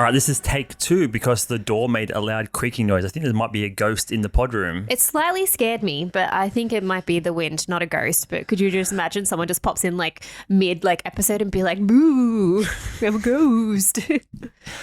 All right, this is take 2 because the door made a loud creaking noise. I think there might be a ghost in the pod room. It slightly scared me, but I think it might be the wind, not a ghost. But could you just imagine someone just pops in like mid like episode and be like, "Boo, we have a ghost."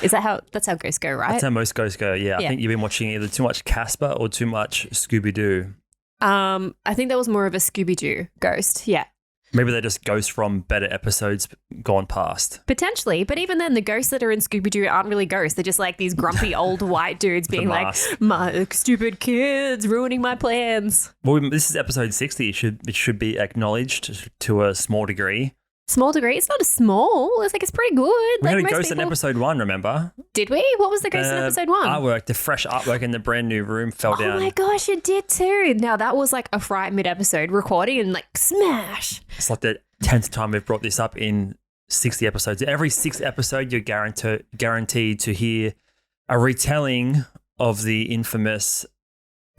That's how ghosts go, right? That's how most ghosts go. Yeah, I think you've been watching either too much Casper or too much Scooby-Doo. I think that was more of a Scooby-Doo ghost. Yeah. Maybe they're just ghosts from better episodes gone past. Potentially. But even then, the ghosts that are in Scooby-Doo aren't really ghosts. They're just like these grumpy old white dudes being like, my stupid kids ruining my plans. Well, this is episode 60. It should be acknowledged to a small degree. Small degree? It's not a small. It's pretty good. We had a ghost in episode 1, remember? Did we? What was the ghost in episode 1? Artwork, the fresh artwork in the brand new room fell down. Oh my gosh, it did too. Now that was like a fright mid-episode recording and like smash. It's like the 10th time we've brought this up in 60 episodes. Every 6th episode, you're guaranteed to hear a retelling of the infamous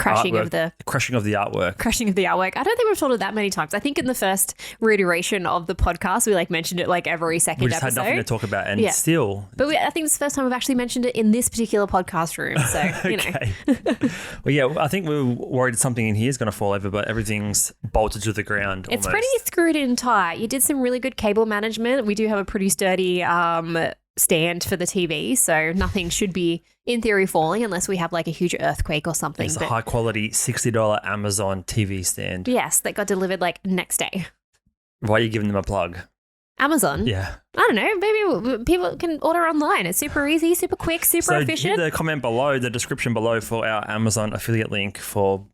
Crashing artwork, of the artwork. I don't think we've told it that many times. I think in the first reiteration of the podcast, we like mentioned it like every second we just episode. had nothing to talk about, and still. But I think it's the first time we've actually mentioned it in this particular podcast room. So, you know. Well, yeah, I think we were worried something in here is going to fall over, but everything's bolted to the ground. It's almost. pretty screwed in tight. You did some really good cable management. We do have a pretty sturdy stand for the TV, so nothing should be in theory falling unless we have like a huge earthquake or something. It's a high quality $60 Amazon TV stand. Yes, that got delivered like next day. Why are you giving them a plug? Amazon? Yeah. I don't know. Maybe people can order online. It's super easy, super quick, super efficient. So hit the comment below, the description below for our Amazon affiliate link for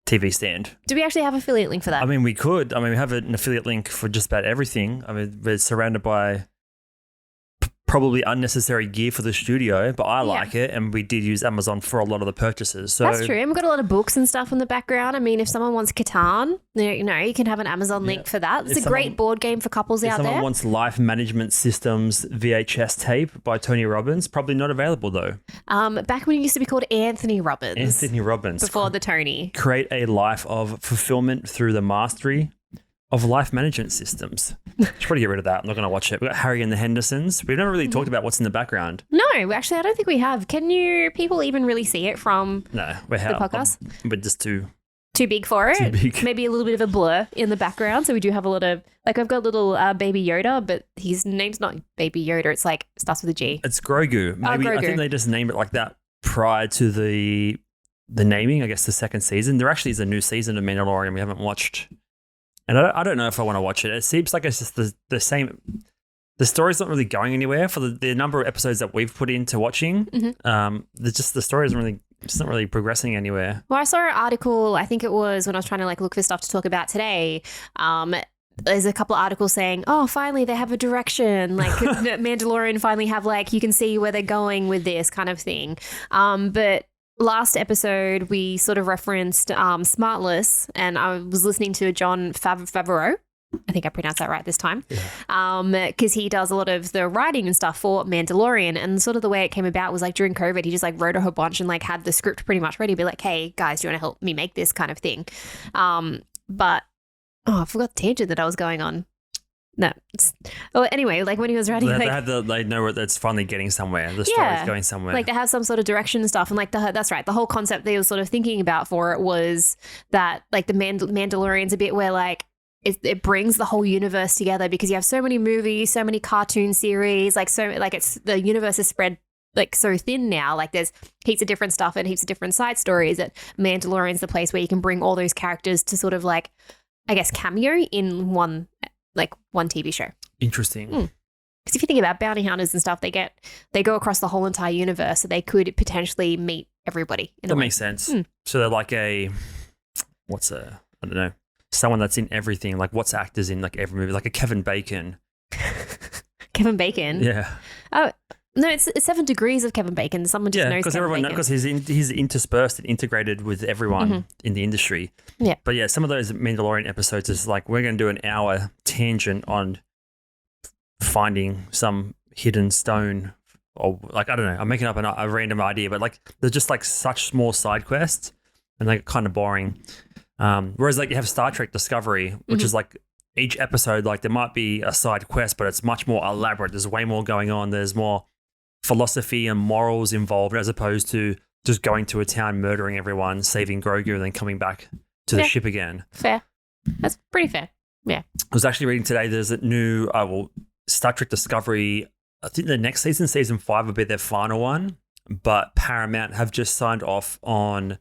TV stand. Do we actually have an affiliate link for that? I mean, we could. I mean, we have an affiliate link for just about everything. I mean, we're surrounded by probably unnecessary gear for the studio, but I like it, and we did use Amazon for a lot of the purchases. So that's true. And we've got a lot of books and stuff in the background. I mean, if someone wants Catan, you can have an Amazon link for that. It's a great board game for couples out there. If someone wants Life Management Systems VHS tape by Tony Robbins, probably not available though. Back when it used to be called Anthony Robbins. Anthony Robbins. Before the Tony. Create a life of fulfillment through the mastery of life management systems. Should probably get rid of that. I'm not going to watch it. We've got Harry and the Hendersons. We've never really talked about what's in the background. No, actually, I don't think we have. Can you people even really see it from the podcast? We're just too big for it. Too big. Maybe a little bit of a blur in the background. So we do have a lot of, like I've got little Baby Yoda, but his name's not Baby Yoda. It's like, starts with a G. It's Grogu. Maybe Grogu. I think they just named it like that prior to the naming, I guess the second season. There actually is a new season of Mandalorian we haven't watched. And I don't know if I want to watch it. It seems like it's just the same. The story's not really going anywhere for the number of episodes that we've put into watching. Mm-hmm. The story it's not really progressing anywhere. Well, I saw an article, I think it was when I was trying to like look for stuff to talk about today. There's a couple of articles saying, oh, finally they have a direction. Like Mandalorian finally have like, you can see where they're going with this kind of thing. But last episode, we sort of referenced Smartless, and I was listening to John Favreau. I think I pronounced that right this time. Because he does a lot of the writing and stuff for Mandalorian, and sort of the way it came about was like during COVID, he just like wrote a whole bunch and like had the script pretty much ready to be like, hey guys, do you want to help me make this kind of thing? But I forgot the tangent that I was going on. No. Anyway, like when he was writing, they know that's finally getting somewhere. The story's going somewhere. Like they have some sort of direction and stuff, and like that's right. The whole concept they were sort of thinking about for it was that like the Mandalorian's a bit where like it brings the whole universe together because you have so many movies, so many cartoon series, it's the universe is spread like so thin now. Like there's heaps of different stuff and heaps of different side stories. That Mandalorian's the place where you can bring all those characters to sort of like, I guess, cameo in one TV show. Interesting. Because if you think about bounty hunters and stuff, they go across the whole entire universe, so they could potentially meet everybody. That makes sense. So they're like I don't know, someone that's in everything. Like what's actors in like every movie, like a Kevin Bacon. Kevin Bacon. Yeah. Oh. No, it's 7 degrees of Kevin Bacon. Someone just knows Kevin Bacon. Because he's interspersed and integrated with everyone in the industry. Yeah. But yeah, some of those Mandalorian episodes is like, we're going to do an hour tangent on finding some hidden stone, or like, I don't know, I'm making up a random idea, but like they're just like such small side quests and like kind of boring. Whereas like you have Star Trek Discovery, which is like each episode, like there might be a side quest, but it's much more elaborate. There's way more going on. There's more philosophy and morals involved as opposed to just going to a town, murdering everyone, saving Grogu, and then coming back to the ship again. Fair. That's pretty fair. Yeah. I was actually reading today there's a new Star Trek Discovery. I think the next season 5 will be their final one, but Paramount have just signed off on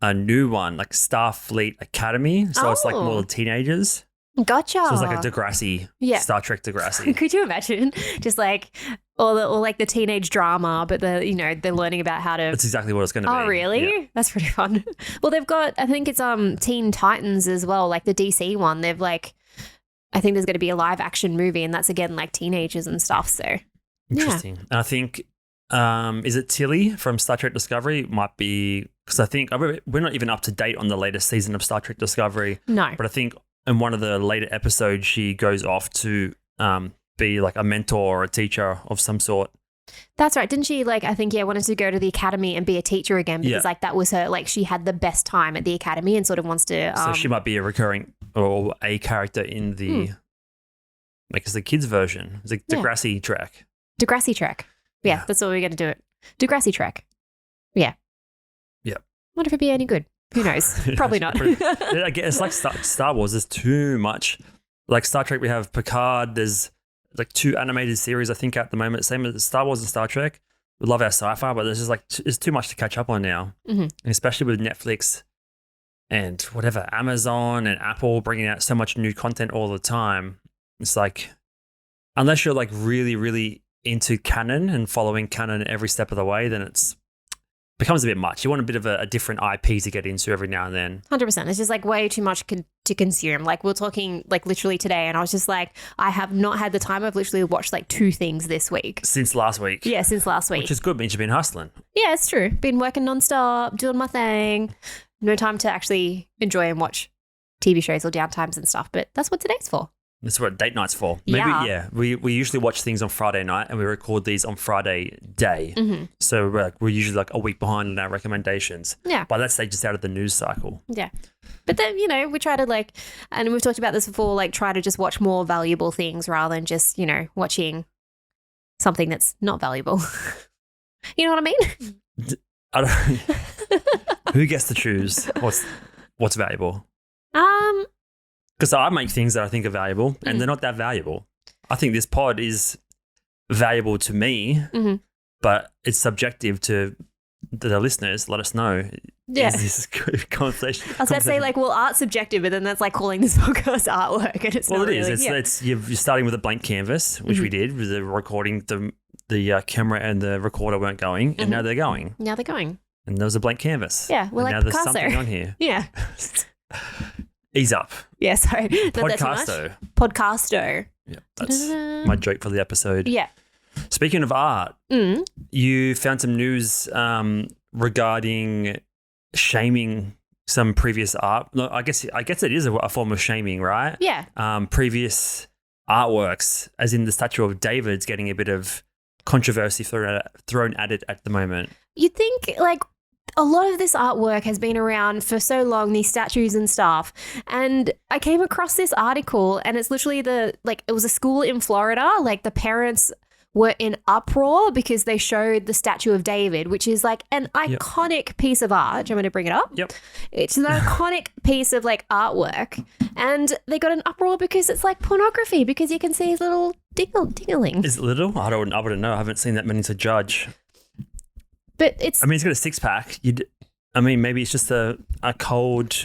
a new one, like Starfleet Academy. So it's like more the teenagers. Gotcha. So it's like a Degrassi, Star Trek Degrassi. Could you imagine? Just like or like the teenage drama, but they're learning about how to. That's exactly what it's going to be. Oh, really? Yeah. That's pretty fun. Well, they've got, I think it's Teen Titans as well, like the DC one. They've like, I think there's going to be a live action movie, and that's again like teenagers and stuff. So interesting. And I think is it Tilly from Star Trek Discovery? Might be, because I think we're not even up to date on the latest season of Star Trek Discovery. No, but I think in one of the later episodes, she goes off to be like a mentor or a teacher of some sort. That's right. Didn't she I think, wanted to go to the academy and be a teacher again because that was her, she had the best time at the academy and sort of wants to. So she might be a recurring or a character in the, it's the kids version. It's like Degrassi Trek. Degrassi Trek. Yeah, that's what we're going to do it. Degrassi Trek. Yeah. Yeah. Wonder if it'd be any good. Who knows? Probably not. It's like Star Wars. There's too much. Like Star Trek, we have Picard. There's like 2 animated series, I think, at the moment. Same as Star Wars and Star Trek. We love our sci-fi, but there's just it's too much to catch up on now. Mm-hmm. Especially with Netflix and whatever, Amazon and Apple bringing out so much new content all the time. It's like, unless you're like really, really into canon and following canon every step of the way, then it's becomes a bit much. You want a bit of a different IP to get into every now and then. 100%. It's just like way too much to consume. Like we're talking like literally today, and I was just like, I have not had the time. I've literally watched like 2 things this week. Since last week. Yeah, since last week. Which is good. Means you've been hustling. Yeah, it's true. Been working nonstop, doing my thing. No time to actually enjoy and watch TV shows or downtimes and stuff. But that's what today's for. That's what date night's for. Maybe, we usually watch things on Friday night and we record these on Friday day. Mm-hmm. So we're usually like a week behind in our recommendations. Yeah. By that stage, it's out of the news cycle. Yeah. But then, we try to and we've talked about this before, try to just watch more valuable things rather than just, watching something that's not valuable. You know what I mean? Who gets to choose what's valuable? Because I make things that I think are valuable and they're not that valuable. I think this pod is valuable to me, but it's subjective to the listeners. Let us know. Yeah. Is this conversation? I was about to say, art's subjective, but then that's like calling this podcast artwork. And it's not really. It's you're starting with a blank canvas, which we did with the recording. The camera and the recorder weren't going, and now they're going. Now they're going. And there was a blank canvas. Yeah, we're and like now Picasso. There's something on here. Yeah. Ease up. Yeah, sorry. Podcasto. Podcasto. Yeah, that's my joke for the episode. Yeah. Speaking of art, you found some news regarding shaming some previous art. No, I guess it is a form of shaming, right? Yeah. Previous artworks, as in the Statue of David's getting a bit of controversy thrown at it at the moment. You'd think a lot of this artwork has been around for so long, these statues and stuff. And I came across this article, and it's literally it was a school in Florida. The parents were in uproar because they showed the Statue of David, which is an iconic piece of art. Do you want me to bring it up? Yep. It's an iconic piece of artwork. And they got an uproar because it's pornography, because you can see his little dingling. Is it little? I wouldn't know. I haven't seen that many to judge. But it's... he's got a 6-pack. Maybe it's just a cold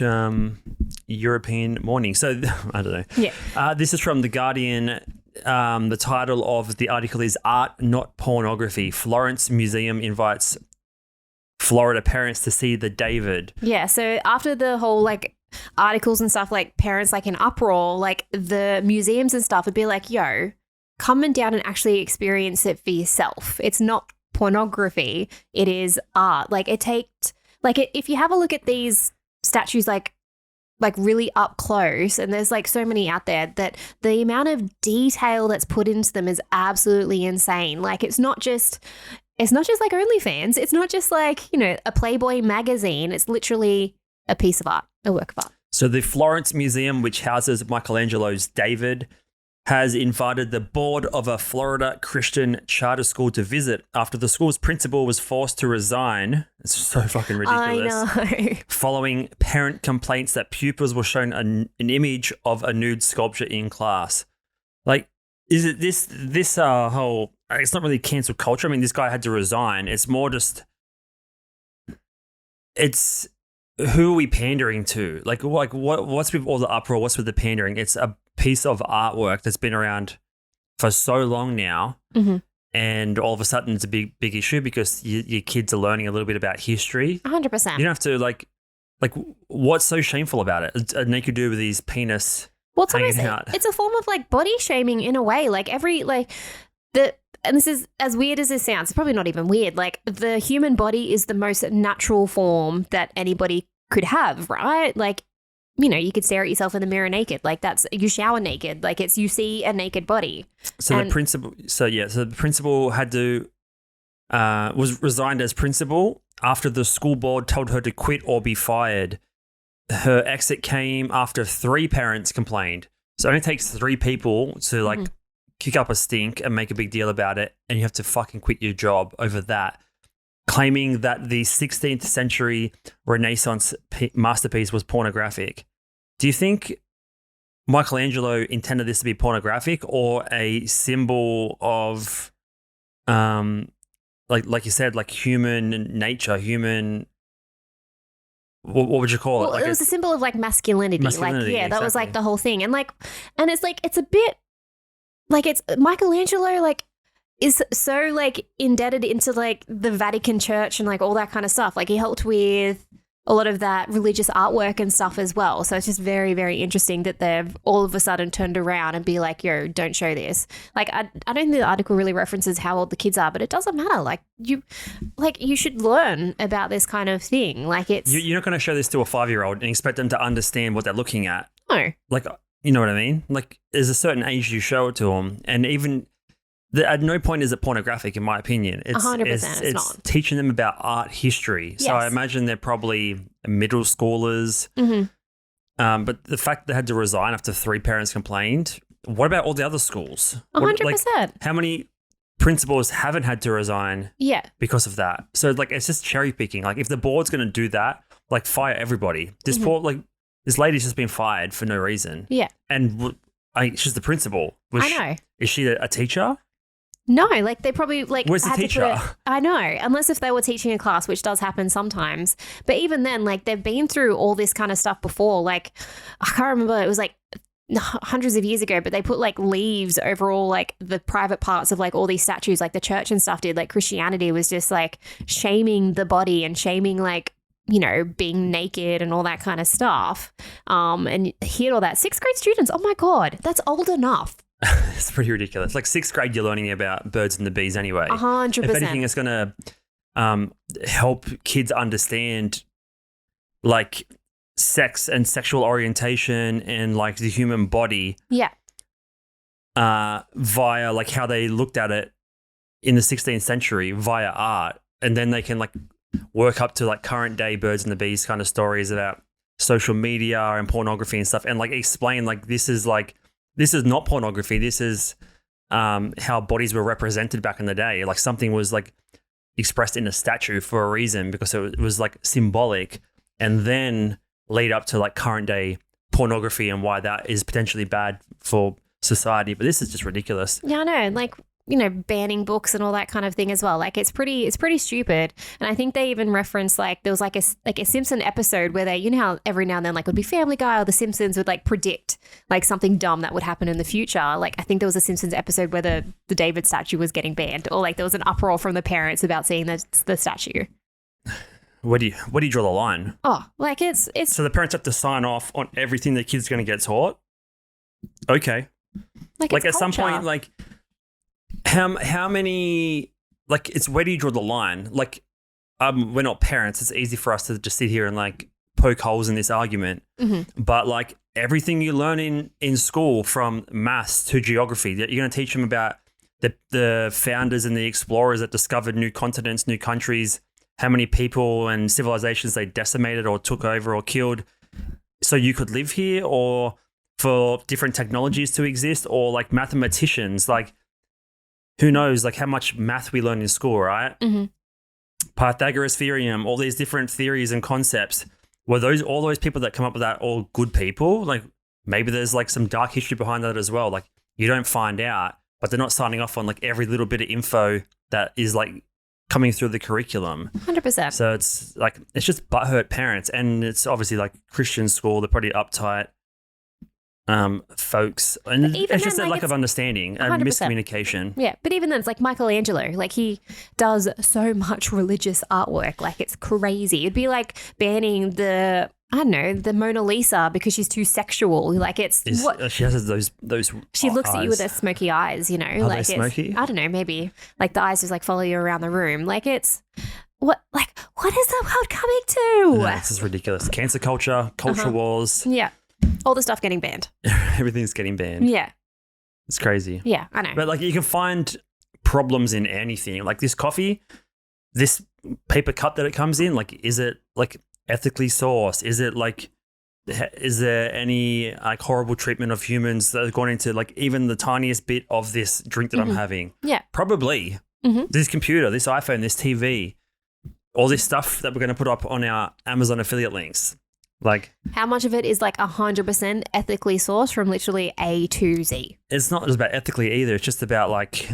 European morning. So, I don't know. Yeah. This is from The Guardian. The title of the article is Art, Not Pornography. Florence Museum invites Florida parents to see the David. Yeah, so after the whole, articles and stuff, parents, in uproar, the museums and stuff would be yo, come down and actually experience it for yourself. It's not pornography, it is art. If you have a look at these statues really up close, and there's so many out there, that the amount of detail that's put into them is absolutely insane. It's not just OnlyFans, it's not just a Playboy magazine, it's literally a piece of art, a work of art. So the Florence Museum, which houses Michelangelo's David, has invited the board of a Florida Christian charter school to visit after the school's principal was forced to resign. It's so fucking ridiculous. I know. Following parent complaints that pupils were shown an image of a nude sculpture in class. Like, is it this whole? It's not really cancel culture. I mean, this guy had to resign. It's more just. It's who are we pandering to? Like what's with all the uproar? What's with the pandering? It's a piece of artwork that's been around for so long now, and all of a sudden it's a big issue because your kids are learning a little bit about history. 100%. You don't have to like what's so shameful about it? A naked dude with his penis hanging out. It's a form of like body shaming in a way. Like and this is as weird as this sounds. It's probably not even weird. Like the human body is the most natural form that anybody could have, right? Like, you know, you could stare at yourself in the mirror naked. Like you shower naked. Like you see a naked body. So the principal had to was resigned as principal after the school board told her to quit or be fired. Her exit came after 3 parents complained. So it only takes 3 people to like kick up a stink and make a big deal about it, and you have to fucking quit your job over that. Claiming that the 16th century Renaissance masterpiece was pornographic. Do you think Michelangelo intended this to be pornographic or a symbol of, like you said, like human nature, human? What would you call it? Well, like it was a symbol of like masculinity. Like, yeah, exactly. that was like the whole thing. And it's like, it's a bit like it's Michelangelo, like, is so like indebted into like the Vatican Church and like all that kind of stuff. Like he helped with a lot of that religious artwork and stuff as well. So it's just very, very interesting that they've all of a sudden turned around and be like, yo, don't show this. Like I don't think the article really references how old the kids are, but it doesn't matter. Like you should learn about this kind of thing. Like you're not going to show this to a 5-year-old and expect them to understand what they're looking at. No. Like, you know what I mean? Like there's a certain age you show it to them, and even at no point is it pornographic, in my opinion. It's 100% it's not. teaching them about art history. Yes. So I imagine they're probably middle schoolers. But the fact they had to resign after 3 parents complained. What about all the other schools? 100%. How many principals haven't had to resign? Yeah. Because of that. So like it's just cherry picking. Like if the board's going to do that, like fire everybody. This lady's just been fired for no reason. Yeah. And she's the principal. I know. Is she a teacher? No, like they probably like where's the had teacher? To put it, I know, unless if they were teaching a class, which does happen sometimes. But even then, like they've been through all this kind of stuff before. Like I can't remember, it was like hundreds of years ago, but they put like leaves over all like the private parts of like all these statues, like the church and stuff did. Like Christianity was just like shaming the body and shaming like, you know, being naked and all that kind of stuff. And hear all that. 6th grade students, oh my God, that's old enough. It's pretty ridiculous. Like 6th grade, you're learning about birds and the bees anyway. 100%. If anything, it's going to help kids understand like sex and sexual orientation and like the human body. Yeah. Via like how they looked at it in the 16th century via art. And then they can like work up to like current day birds and the bees kind of stories about social media and pornography and stuff, and like explain like this is not pornography. This is how bodies were represented back in the day. Like something was like expressed in a statue for a reason because it was like symbolic, and then lead up to like current day pornography and why that is potentially bad for society. But this is just ridiculous. Yeah, I know. Like, you know, banning books and all that kind of thing as well. Like it's pretty stupid. And I think they even referenced like there was like a Simpson episode where they, you know how every now and then like would be Family Guy or The Simpsons would like predict like something dumb that would happen in the future. Like I think there was a Simpsons episode where the David statue was getting banned, or like there was an uproar from the parents about seeing the statue. Where do you draw the line? Oh, like it's so the parents have to sign off on everything the kid's going to get taught. Okay, like at some point, like how many, like it's where do you draw the line? Like we're not parents. It's easy for us to just sit here and like poke holes in this argument. But like everything you learn in school, from maths to geography, you're going to teach them about the founders and the explorers that discovered new continents, new countries, how many people and civilizations they decimated or took over or killed so you could live here, or for different technologies to exist, or like mathematicians, like who knows like how much math we learn in school, right? Mm-hmm. Pythagoras theorem, all these different theories and concepts. Were all those people that come up with that all good people? Like maybe there's like some dark history behind that as well. Like you don't find out, but they're not signing off on like every little bit of info that is like coming through the curriculum. 100%. So it's like, it's just butthurt parents. And it's obviously like Christian school, they're pretty uptight folks. And it's just a lack of understanding and 100%. miscommunication. Yeah, but even then, it's like Michelangelo. Like he does so much religious artwork. Like it's crazy. It'd be like banning the Mona Lisa because she's too sexual. Like She has those. She looks eyes. at you with her smoky eyes. You know, Are like they smoky? I don't know. Maybe like the eyes just like follow you around the room. Like it's what is the world coming to? No, this is ridiculous. Cancer culture, culture wars. Yeah, all the stuff getting banned. Everything's getting banned. Yeah, it's crazy. yeah, I know. But like you can find problems in anything. Like this coffee, this paper cup that it comes in. Like, is it like ethically sourced? Is it like, is there any like horrible treatment of humans that have gone into like even the tiniest bit of this drink that I'm having? Yeah, probably. This computer, this iPhone, this TV, all this stuff that we're going to put up on our Amazon affiliate links. Like, how much of it is like 100% ethically sourced from literally A to Z? It's not just about ethically either. It's just about like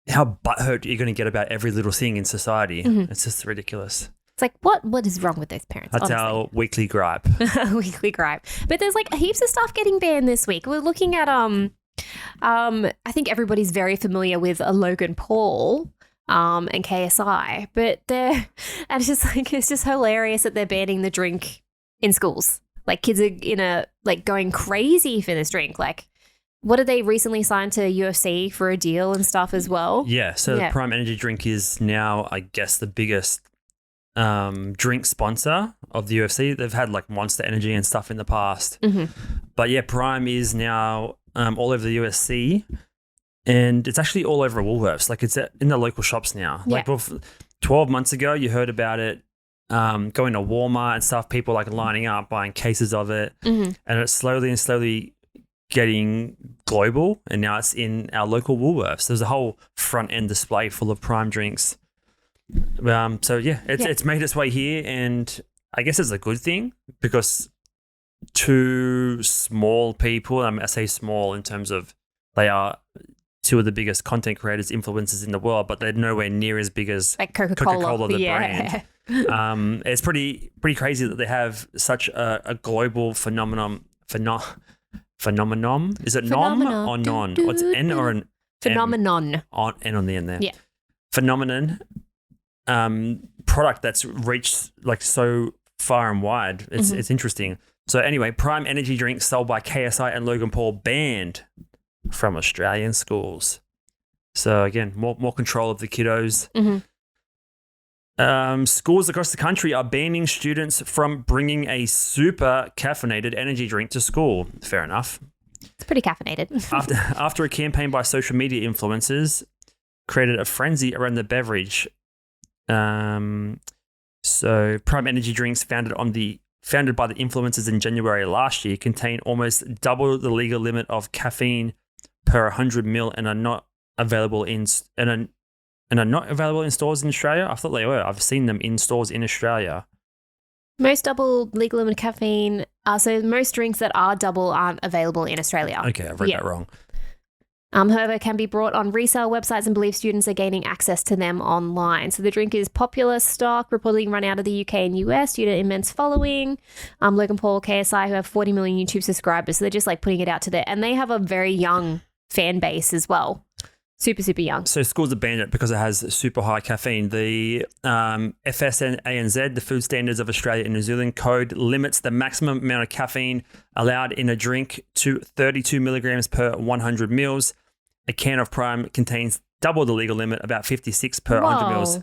how butthurt you're going to get about every little thing in society. It's just ridiculous. It's like, what is wrong with those parents? That's honestly? our weekly gripe. Weekly gripe. But there's like heaps of stuff getting banned this week. We're looking at I think everybody's very familiar with Logan Paul and KSI, but it's just hilarious that they're banning the drink in schools. Like kids are going crazy for this drink. Like, what did they recently sign to UFC for a deal and stuff as well? Yeah. So the Prime Energy drink is now, I guess, the biggest drink sponsor of the UFC. They've had like Monster Energy and stuff in the past. But yeah, Prime is now all over the UFC, and it's actually all over Woolworths. Like it's in the local shops now. Yeah. Like 12 months ago, you heard about it going to Walmart and stuff, people like lining up, buying cases of it. And it's slowly getting global, and now it's in our local Woolworths. There's a whole front end display full of Prime drinks. So yeah, it's made its way here, and I guess it's a good thing because two small people, I say small in terms of they are two of the biggest content creators, influencers in the world, but they're nowhere near as big as like Coca-Cola, the brand. It's pretty crazy that they have such a global phenomenon. Phenomenon? Is it nom or non? What's N or an phenomenon? N on the end there. Yeah. Phenomenon. Product that's reached like so far and wide. It's interesting. So anyway, Prime Energy drinks sold by KSI and Logan Paul banned from Australian schools. So again, more control of the kiddos. Schools across the country are banning students from bringing a super caffeinated energy drink to school. Fair enough. It's pretty caffeinated. after a campaign by social media influencers created a frenzy around the beverage. So Prime Energy drinks founded by the influencers in January last year contain almost double the legal limit of caffeine per 100 ml and are not available in stores in Australia. I thought they were. I've seen them in stores in Australia. Most double legal limit caffeine. So most drinks that are double aren't available in Australia. Okay, I've read that wrong. However, can be brought on resale websites and believe students are gaining access to them online. So the drink is popular stock, reportedly run out of the UK and US due to immense following. Logan Paul, KSI, who have 40 million YouTube subscribers, so they're just like putting it out to there. And they have a very young fan base as well. Super, super young. So schools have banned it because it has super high caffeine. The FSANZ, the Food Standards of Australia and New Zealand code, limits the maximum amount of caffeine allowed in a drink to 32 milligrams per 100 mils. A can of Prime contains double the legal limit, about 56 per 100 mils.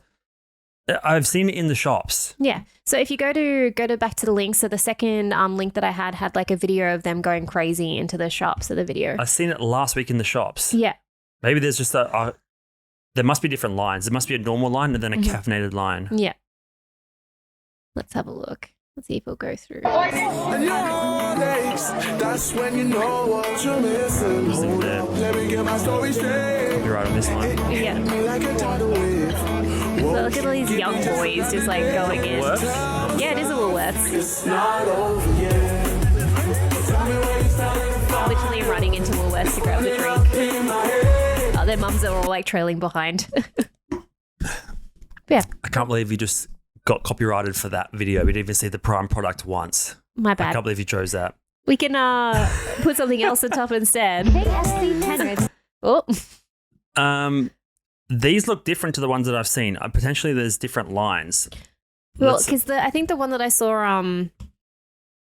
I've seen it in the shops. Yeah. So if you go to back to the link, so the second link that I had like a video of them going crazy into the shops. So the video. I've seen it last week in the shops. Yeah. Maybe there's just there must be different lines. There must be a normal line and then a caffeinated line. Yeah. Let's have a look. Let's see if we'll go through. heartaches. That's when you know what you're missing. Hold up, let me get my story straight. You're right on this one. Yeah. Me like a tidal wave. So look at all these young boys just like going in. Works? Yeah, it is a Woolworths. It's not over yet. Tell me where you started from. Literally running into Woolworths to grab the drink. In my head. Oh, their mums are all like trailing behind. Yeah, I can't believe you just got copyrighted for that video. We didn't even see the Prime product once. my I bad. can't believe you chose that. We can put something else on top instead. Hey, SC10. Oh, These look different to the ones that I've seen. Potentially there's different lines. well, Let's- because I think the one that I saw,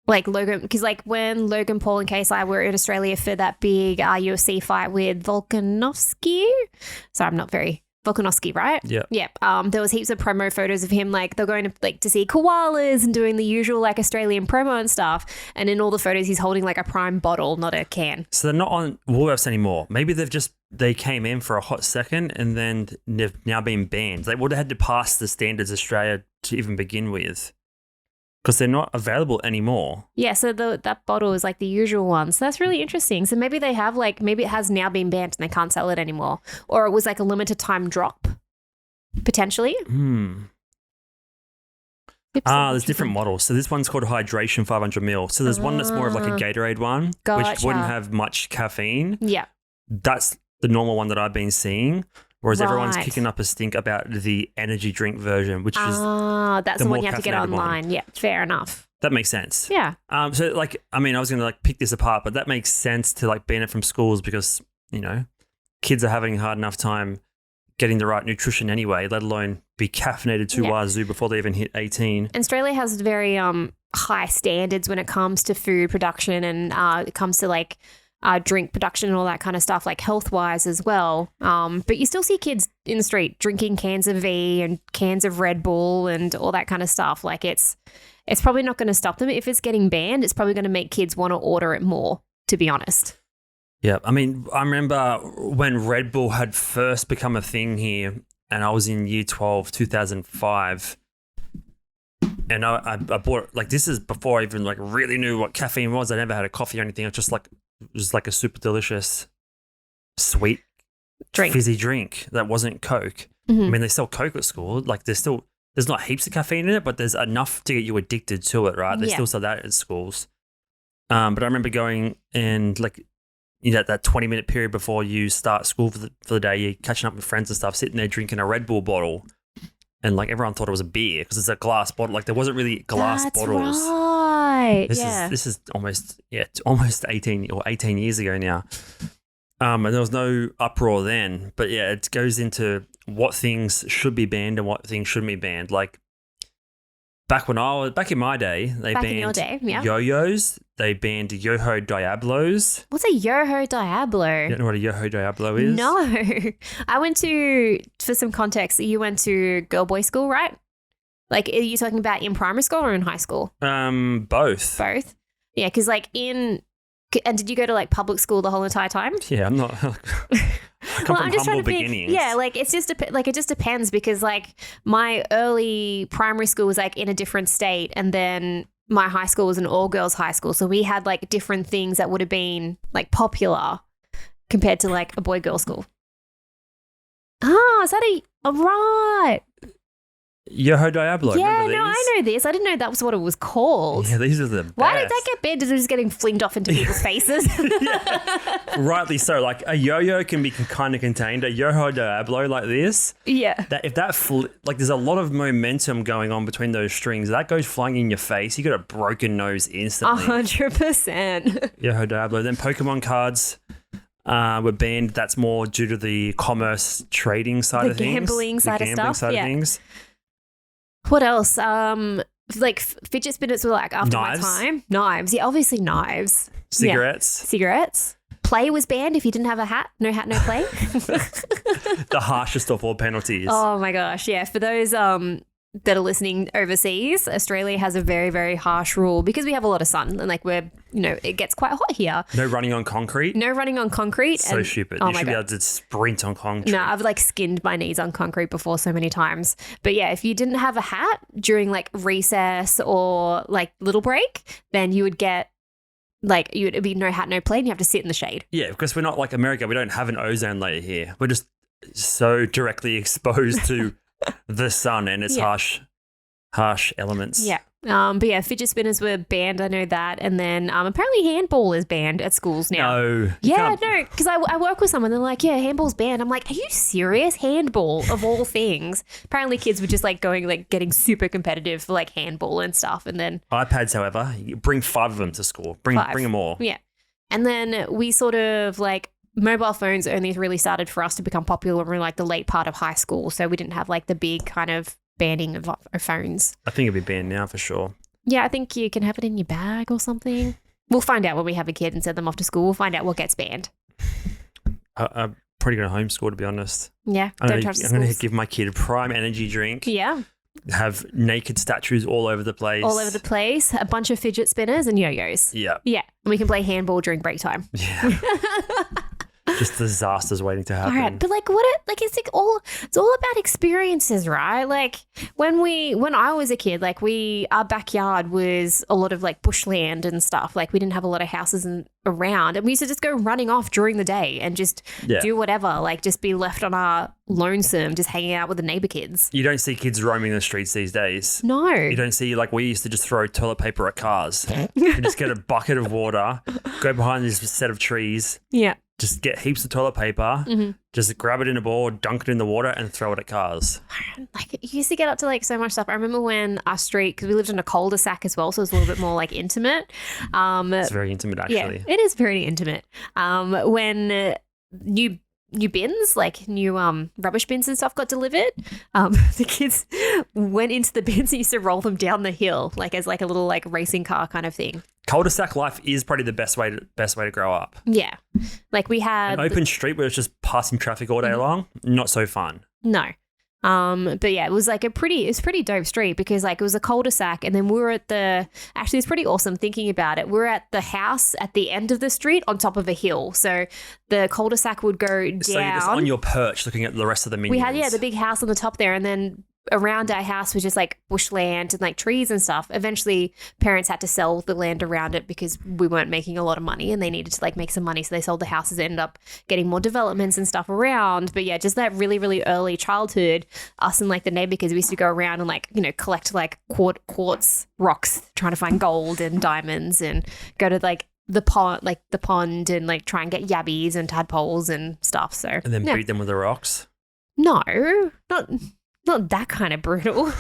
like Logan, because like when Logan Paul and KSI were in Australia for that big UFC fight with Volkanovski. Sorry, I'm not very Volkanovski, right? Yeah. Yep. There was heaps of promo photos of him like they're going to like to see koalas and doing the usual like Australian promo and stuff. And in all the photos, he's holding like a Prime bottle, not a can. So they're not on Woolworths anymore. Maybe they came in for a hot second and then they've now been banned. They would have had to pass the standards Australia to even begin with because they're not available anymore. Yeah, so that bottle is like the usual one. So that's really interesting. So maybe they have like, maybe it has now been banned and they can't sell it anymore. Or it was like a limited time drop, potentially. There's different models. So this one's called Hydration 500 ml. So there's one that's more of like a Gatorade one, which Gotcha. wouldn't have much caffeine. Yeah. That's the normal one that I've been seeing. Whereas everyone's Right. kicking up a stink about the energy drink version, which is That's the the one more you have to get caffeinated one. online. Yeah, fair enough. that makes sense. Yeah. So like, I mean, I was going to like pick this apart, but that makes sense to like ban it from schools because, you know, kids are having a hard enough time getting the right nutrition anyway, let alone be caffeinated to wazoo before they even hit 18. And Australia has very high standards when it comes to food production and it comes to like drink production and all that kind of stuff, like health-wise as well. But you still see kids in the street drinking cans of V and cans of Red Bull and all that kind of stuff. Like it's probably not going to stop them. If it's getting banned, it's probably going to make kids want to order it more, to be honest. Yeah, I mean, I remember when Red Bull had first become a thing here and I was in year 12, 2005. And I bought, like, this is before I even, like, really knew what caffeine was. I never had a coffee or anything. It was like a super delicious, sweet, Drink. fizzy drink that wasn't Coke. Mhm. I mean, they sell Coke at school. Like, there's not heaps of caffeine in it, but there's enough to get you addicted to it, right? They Yeah. still sell that at schools. But I remember going and, like, you know, that 20-minute period before you start school for the day, you're catching up with friends and stuff, sitting there drinking a Red Bull bottle. And, like, everyone thought it was a beer because it's a glass bottle. Like, there wasn't really glass That's bottles. right. This is almost 18 years ago now. And there was no uproar then. But, yeah, it goes into what things should be banned and what things shouldn't be banned. Like, back in my day, they Back in banned your day, yeah. yo-yos. They banned Yoho Diablos. What's a Yoho Diablo? You don't know what a Yoho Diablo is? No. I went to, for some context, you went to girl boy school, right? Like, are you talking about in primary school or in high school? Both. Both. Yeah, because like and did you go to like public school the whole entire time? Yeah, I'm not. I come from humble beginnings. Yeah, like it's just it just depends because like my early primary school was like in a different state, and then my high school was an all girls high school, so we had like different things that would have been like popular compared to like a boy girl school. Is that right? Yoho Diablo. Yeah, remember no, these? I know this. I didn't know that was what it was called. Yeah, these are the best. Why did that get banned? Is it just getting flinged off into people's faces? Rightly so. Like a yo-yo can be kind of contained. A Yoho Diablo like this. Yeah. That if that like there's a lot of momentum going on between those strings. That goes flying in your face. You got a broken nose instantly. 100%. Yoho Diablo. Then Pokemon cards were banned. That's more due to the commerce trading side The of things. gambling side of stuff, Side yeah. of things. What else? Like fidget spinners were like after Knives. my time. Knives. Yeah, obviously knives. Cigarettes. Yeah. Cigarettes. Play was banned if you didn't have a hat. No hat, no play. The harshest of all penalties. Oh my gosh. Yeah. For those that are listening overseas, Australia has a very, very harsh rule because we have a lot of sun and like it gets quite hot here. No running on concrete. No running on concrete. So and- stupid. Oh You my should be God. able to sprint on concrete. No, I've like skinned my knees on concrete before so many times. But yeah, if you didn't have a hat during like recess or like little break, then you would get like it'd be no hat, no play, and you have to sit in the shade. Yeah, because we're not like America. We don't have an ozone layer here. We're just so directly exposed to the sun and its harsh elements. Yeah. But yeah, fidget spinners were banned. I know that. And then apparently handball is banned at schools now. No. Yeah, no, because I work with someone. They're like, yeah, handball's banned. I'm like, are you serious? Handball of all things. Apparently, kids were just like getting super competitive for like handball and stuff. And then iPads, however, you bring 5 of them to school. Bring them all. Yeah. And then we sort of like mobile phones only really started for us to become popular when we were like the late part of high school. So we didn't have like the big kind of banning of phones. I think it'd be banned now for sure. Yeah, I think you can have it in your bag or something. We'll find out when we have a kid and send them off to school. We'll find out what gets banned. I'm probably going to homeschool, to be honest. Yeah, I'm going to give my kid a prime energy drink. Yeah. Have naked statues all over the place. All over the place. A bunch of fidget spinners and yo-yos. Yeah. Yeah. And we can play handball during break time. Yeah. Just disasters waiting to happen. All right, but it's all about experiences, right? Like when I was a kid, like our backyard was a lot of like bushland and stuff. Like we didn't have a lot of houses around, and we used to just go running off during the day and just do whatever, like just be left on our lonesome, just hanging out with the neighbor kids. You don't see kids roaming the streets these days. No. You don't see, like we used to just throw toilet paper at cars. You just get a bucket of water, go behind this set of trees. Yeah. Just get heaps of toilet paper, just grab it in a ball, dunk it in the water, and throw it at cars. Like, you used to get up to like so much stuff. I remember when our street, because we lived in a cul-de-sac as well, so it was a little bit more like intimate. It's very intimate, actually. Yeah, it is very intimate. When new bins, like new rubbish bins and stuff got delivered, the kids went into the bins and used to roll them down the hill, like as like a little like racing car kind of thing. Cul-de-sac life is probably the best way to grow up. Yeah, like we had an open street where it's just passing traffic all day long. Not so fun. No. But yeah, it was like it's pretty dope street because like it was a cul-de-sac, and then we were actually it's pretty awesome thinking about it. We're at the house at the end of the street on top of a hill. So the cul-de-sac would go down. So you're just on your perch looking at the rest of the minions. We had, the big house on the top there, and then around our house was just like bushland and like trees and stuff. Eventually parents had to sell the land around it because we weren't making a lot of money and they needed to like make some money. So they sold the houses, ended up getting more developments and stuff around. But yeah, just that really, really early childhood, us and like the neighbor kids, we used to go around and like, collect like quartz rocks, trying to find gold and diamonds, and go to like the pond and like try and get yabbies and tadpoles and stuff. So and then beat them with the rocks. No, not that kind of brutal.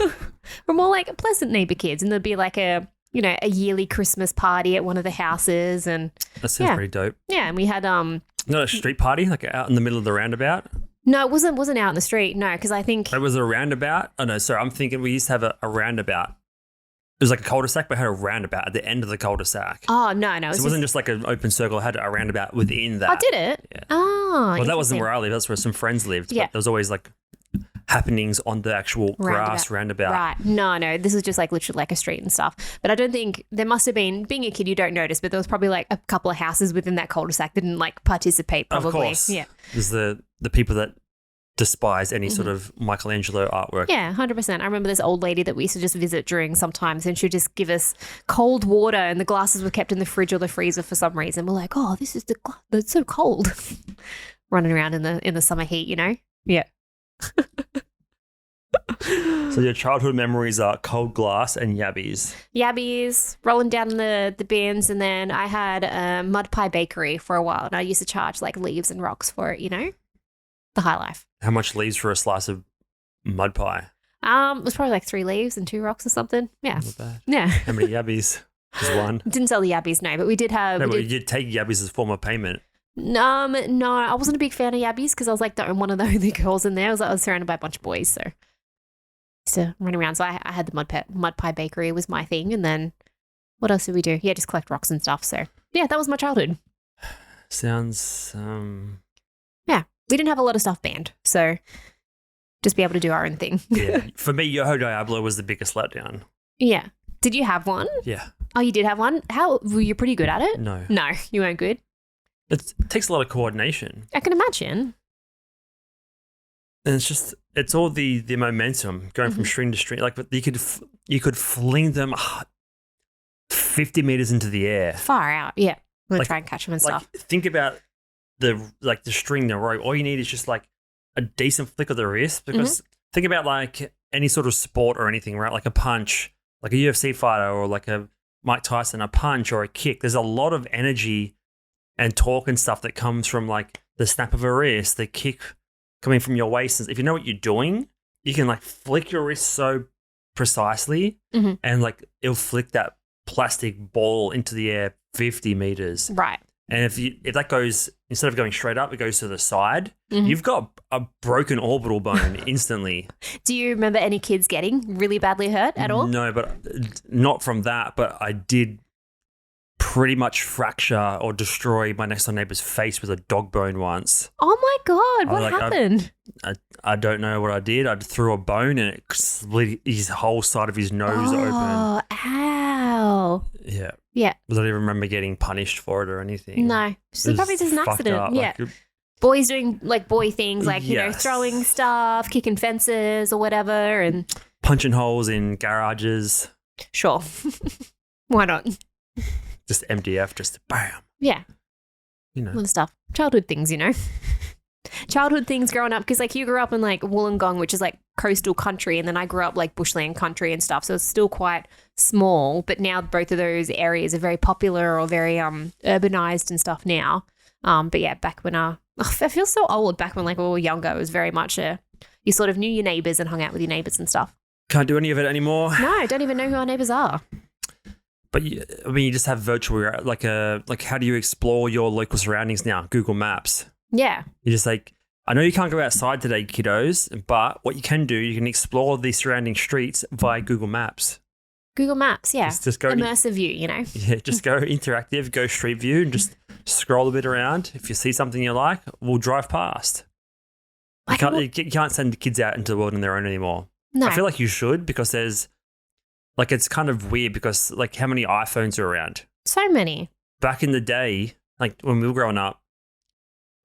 We're more like pleasant neighbor kids, and there'd be like a yearly Christmas party at one of the houses, and that sounds pretty dope. Yeah, and we had not a street party like out in the middle of the roundabout. No, it wasn't out in the street. No, because I think it was a roundabout. Oh no, sorry, I'm thinking we used to have a roundabout. It was like a cul-de-sac, but it had a roundabout at the end of the cul-de-sac. Oh no, so it wasn't just like an open circle. It had a roundabout within that. Oh, did it? Yeah. Oh, well, that wasn't where I lived. That's where some friends lived. Yeah. But there was always like happenings on the actual grass roundabout. Right. No. This was just like literally like a street and stuff. But I don't think there must have been, being a kid, you don't notice, but there was probably like a couple of houses within that cul-de-sac that didn't like participate probably. Of course. Yeah. There's the people that despise any sort of Michelangelo artwork. Yeah, 100%. I remember this old lady that we used to just visit during sometimes, and she'd just give us cold water, and the glasses were kept in the fridge or the freezer for some reason. We're like, oh, this is it's so cold. Running around in the summer heat, Yeah. So your childhood memories are cold glass and yabbies. Yabbies, rolling down the bins, and then I had a mud pie bakery for a while, and I used to charge like leaves and rocks for it, the high life. How much leaves for a slice of mud pie? It was probably like 3 leaves and 2 rocks or something. Yeah. Not bad. Yeah. How many yabbies? Just one? Didn't sell the yabbies, no, but we did have... No, but you did take yabbies as a form of payment. No, I wasn't a big fan of yabbies because I was like one of the only girls in there. I was surrounded by a bunch of boys, so... to run around. So I had the mud pie bakery was my thing. And then what else did we do? Yeah, just collect rocks and stuff. So yeah, that was my childhood. Sounds, yeah, we didn't have a lot of stuff banned. So just be able to do our own thing. Yeah. For me, Yoho Diablo was the biggest letdown. Yeah. Did you have one? Yeah. Oh, you did have one? How, were you pretty good at it? No. No, you weren't good? It takes a lot of coordination. I can imagine. And it's all the momentum going from string to string. Like you could fling them 50 meters into the air. Far out. Yeah. We'll Like- try and catch them and Like, stuff. think about the string, the rope. All you need is just like a decent flick of the wrist, because think about like any sort of sport or anything, right? Like a punch, like a UFC fighter or like a Mike Tyson, a punch or a kick. There's a lot of energy and torque and stuff that comes from like the snap of a wrist, the kick coming from your waist. If you know what you're doing, you can like flick your wrist so precisely and like it'll flick that plastic ball into the air 50 meters. Right. And if that goes, instead of going straight up, it goes to the side, you've got a broken orbital bone instantly. Do you remember any kids getting really badly hurt at all? No, but not from that. But I did pretty much fracture or destroy my next door neighbor's face with a dog bone once. Oh my God. What Like, happened? I don't know what I did. I threw a bone and it split his whole side of his nose open. Oh, ow. Yeah. Yeah. I don't even remember getting punished for it or anything. No. So It was probably just an fucked accident. up. Yeah. Like, Boys doing like boy things like, you know, Yes. throwing stuff, kicking fences or whatever. And punching holes in garages. sure. Why not? Just MDF, just bam. Yeah. You know. All the stuff. Childhood things, you know. Childhood things growing up, because like you grew up in like Wollongong, which is like coastal country, and then I grew up like bushland country and stuff, so it's still quite small, but now both of those areas are very popular or very urbanized and stuff now. But yeah, back when I feel so old, back when like we were younger, it was very much you sort of knew your neighbors and hung out with your neighbors and stuff. Can't do any of it anymore. No, I don't even know who our neighbors are. But I mean, you just have virtual, like how do you explore your local surroundings now? Google Maps. Yeah. You're just like, I know you can't go outside today, kiddos, but what you can do, you can explore the surrounding streets via Google Maps. Google Maps, yeah. Just go immersive view, you know. Yeah, just go interactive, go street view, and just scroll a bit around. If you see something you like, we'll drive past. You can't send kids out into the world on their own anymore. No. I feel like you should, because there's, like, it's kind of weird because, like, how many iPhones are around? So many. Back in the day, like when we were growing up,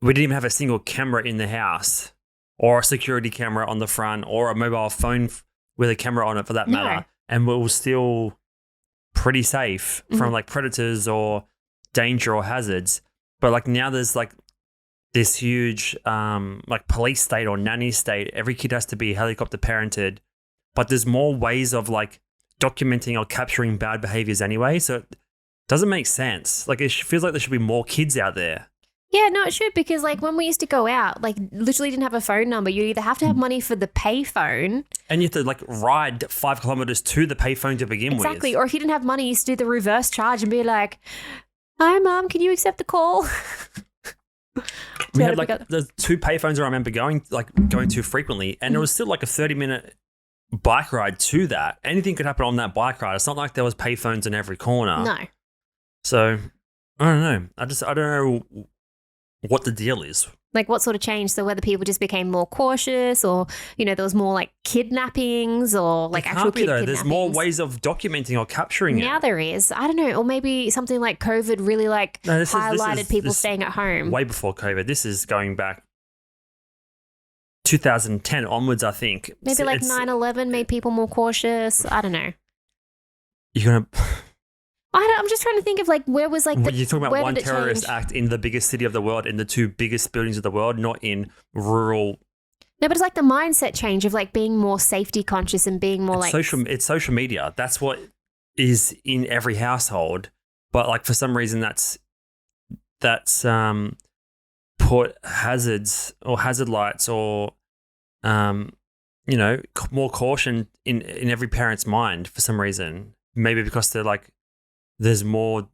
we didn't even have a single camera in the house, or a security camera on the front, or a mobile phone with a camera on it for that No. matter. And we were still pretty safe from like predators or danger or hazards. But like now there's like this huge like police state or nanny state. Every kid has to be helicopter parented, but there's more ways of like documenting or capturing bad behaviors anyway. So it doesn't make sense. Like it feels like there should be more kids out there. Yeah, no, it should, because like when we used to go out, like literally didn't have a phone number. You either have to have money for the pay phone. And you have to like ride 5 kilometers to the payphone to begin with. Exactly. Or if you didn't have money, you used to do the reverse charge and be like, "Hi, Mom, can you accept the call?" We had like the 2 payphones I remember going to frequently, and it was still like a 30-minute bike ride to that. Anything could happen on that bike ride. It's not like there was payphones in every corner. No. So I don't know. I don't know what the deal is. Like what sort of changed? So whether people just became more cautious, or, you know, there was more like kidnappings or like It actual can't be kid though. kidnappings. There's more ways of documenting or capturing Now it. there is. I don't know. Or maybe something like COVID really like No, this highlighted is people staying at home. Way before COVID. This is going back 2010 onwards, I think. Maybe like 9/11 made people more cautious. I don't know. You're gonna. I'm just trying to think of like where was like You're talking about where one did it terrorist change? act in the biggest city of the world, in the 2 biggest buildings of the world, not in rural. No, but it's like the mindset change of like being more safety conscious and being more like It's social media. That's what is in every household. But like for some reason, that's put hazards or hazard lights or you know, more caution in every parent's mind for some reason. Maybe because they're like, there's more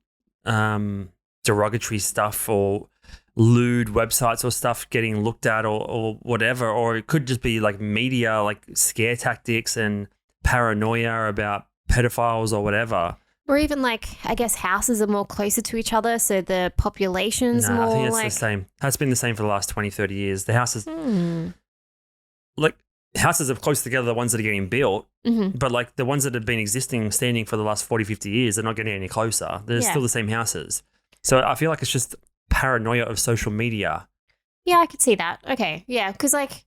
derogatory stuff or lewd websites or stuff getting looked at or whatever. Or it could just be like media, like scare tactics and paranoia about pedophiles or whatever. or even like I guess houses are more closer to each other, so the population's more I think it's like the same. That's been the same for the last 20, 30 years. The houses, like houses are close together, the ones that are getting built, but like the ones that have been standing for the last 40, 50 years, they're not getting any closer. They're still the same houses. So I feel like it's just paranoia of social media. Yeah, I could see that. Okay, yeah, because like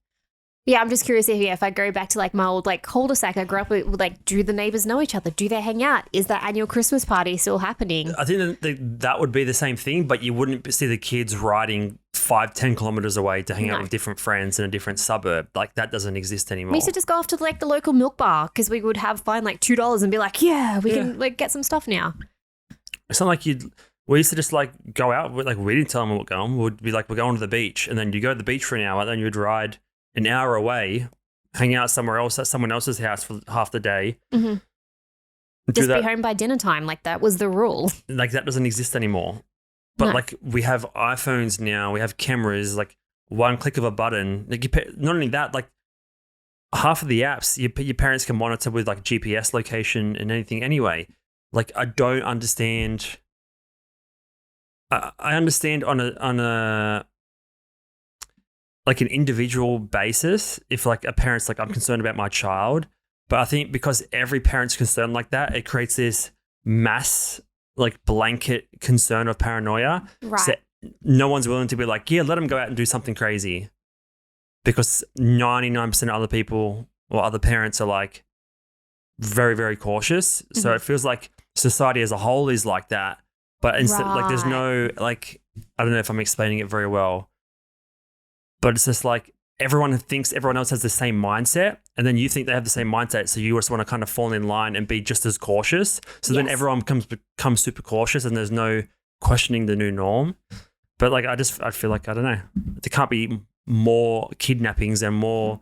Yeah, I'm just curious if I go back to like my old like cul-de-sac I grew up with, like, do the neighbors know each other? Do they hang out? Is that annual Christmas party still happening? I think that would be the same thing, but you wouldn't see the kids riding 5-10 kilometers away to hang out with different friends in a different suburb. Like, that doesn't exist anymore. We used to just go off to like the local milk bar because we would find like $2 and be like, we can like get some stuff now. It's not like we used to just like go out. Like, we didn't tell them what we're going. We'd be like, we're going to the beach, and then you go to the beach for an hour, then you'd ride an hour away, hang out somewhere else at someone else's house for half the day. Mm-hmm. Just be home by dinner time. Like, that was the rule. Like, that doesn't exist anymore. But like, we have iPhones now, we have cameras, like one click of a button. Like, not only that, like half of the apps your parents can monitor with like GPS location and anything anyway. Like, I don't understand. I understand on a like an individual basis if like a parent's like, I'm concerned about my child, but I think because every parent's concerned like that, it creates this mass like blanket concern of paranoia. Right. So no one's willing to be like, yeah, let them go out and do something crazy, because 99% of other people or other parents are like very, very cautious. Mm-hmm. So it feels like society as a whole is like that. But instead, like, there's no, like, I don't know if I'm explaining it very well, but it's just like everyone thinks everyone else has the same mindset, and then you think they have the same mindset, so you just want to kind of fall in line and be just as cautious. So then everyone becomes super cautious, and there's no questioning the new norm. But like, I feel like, I don't know, there can't be more kidnappings and more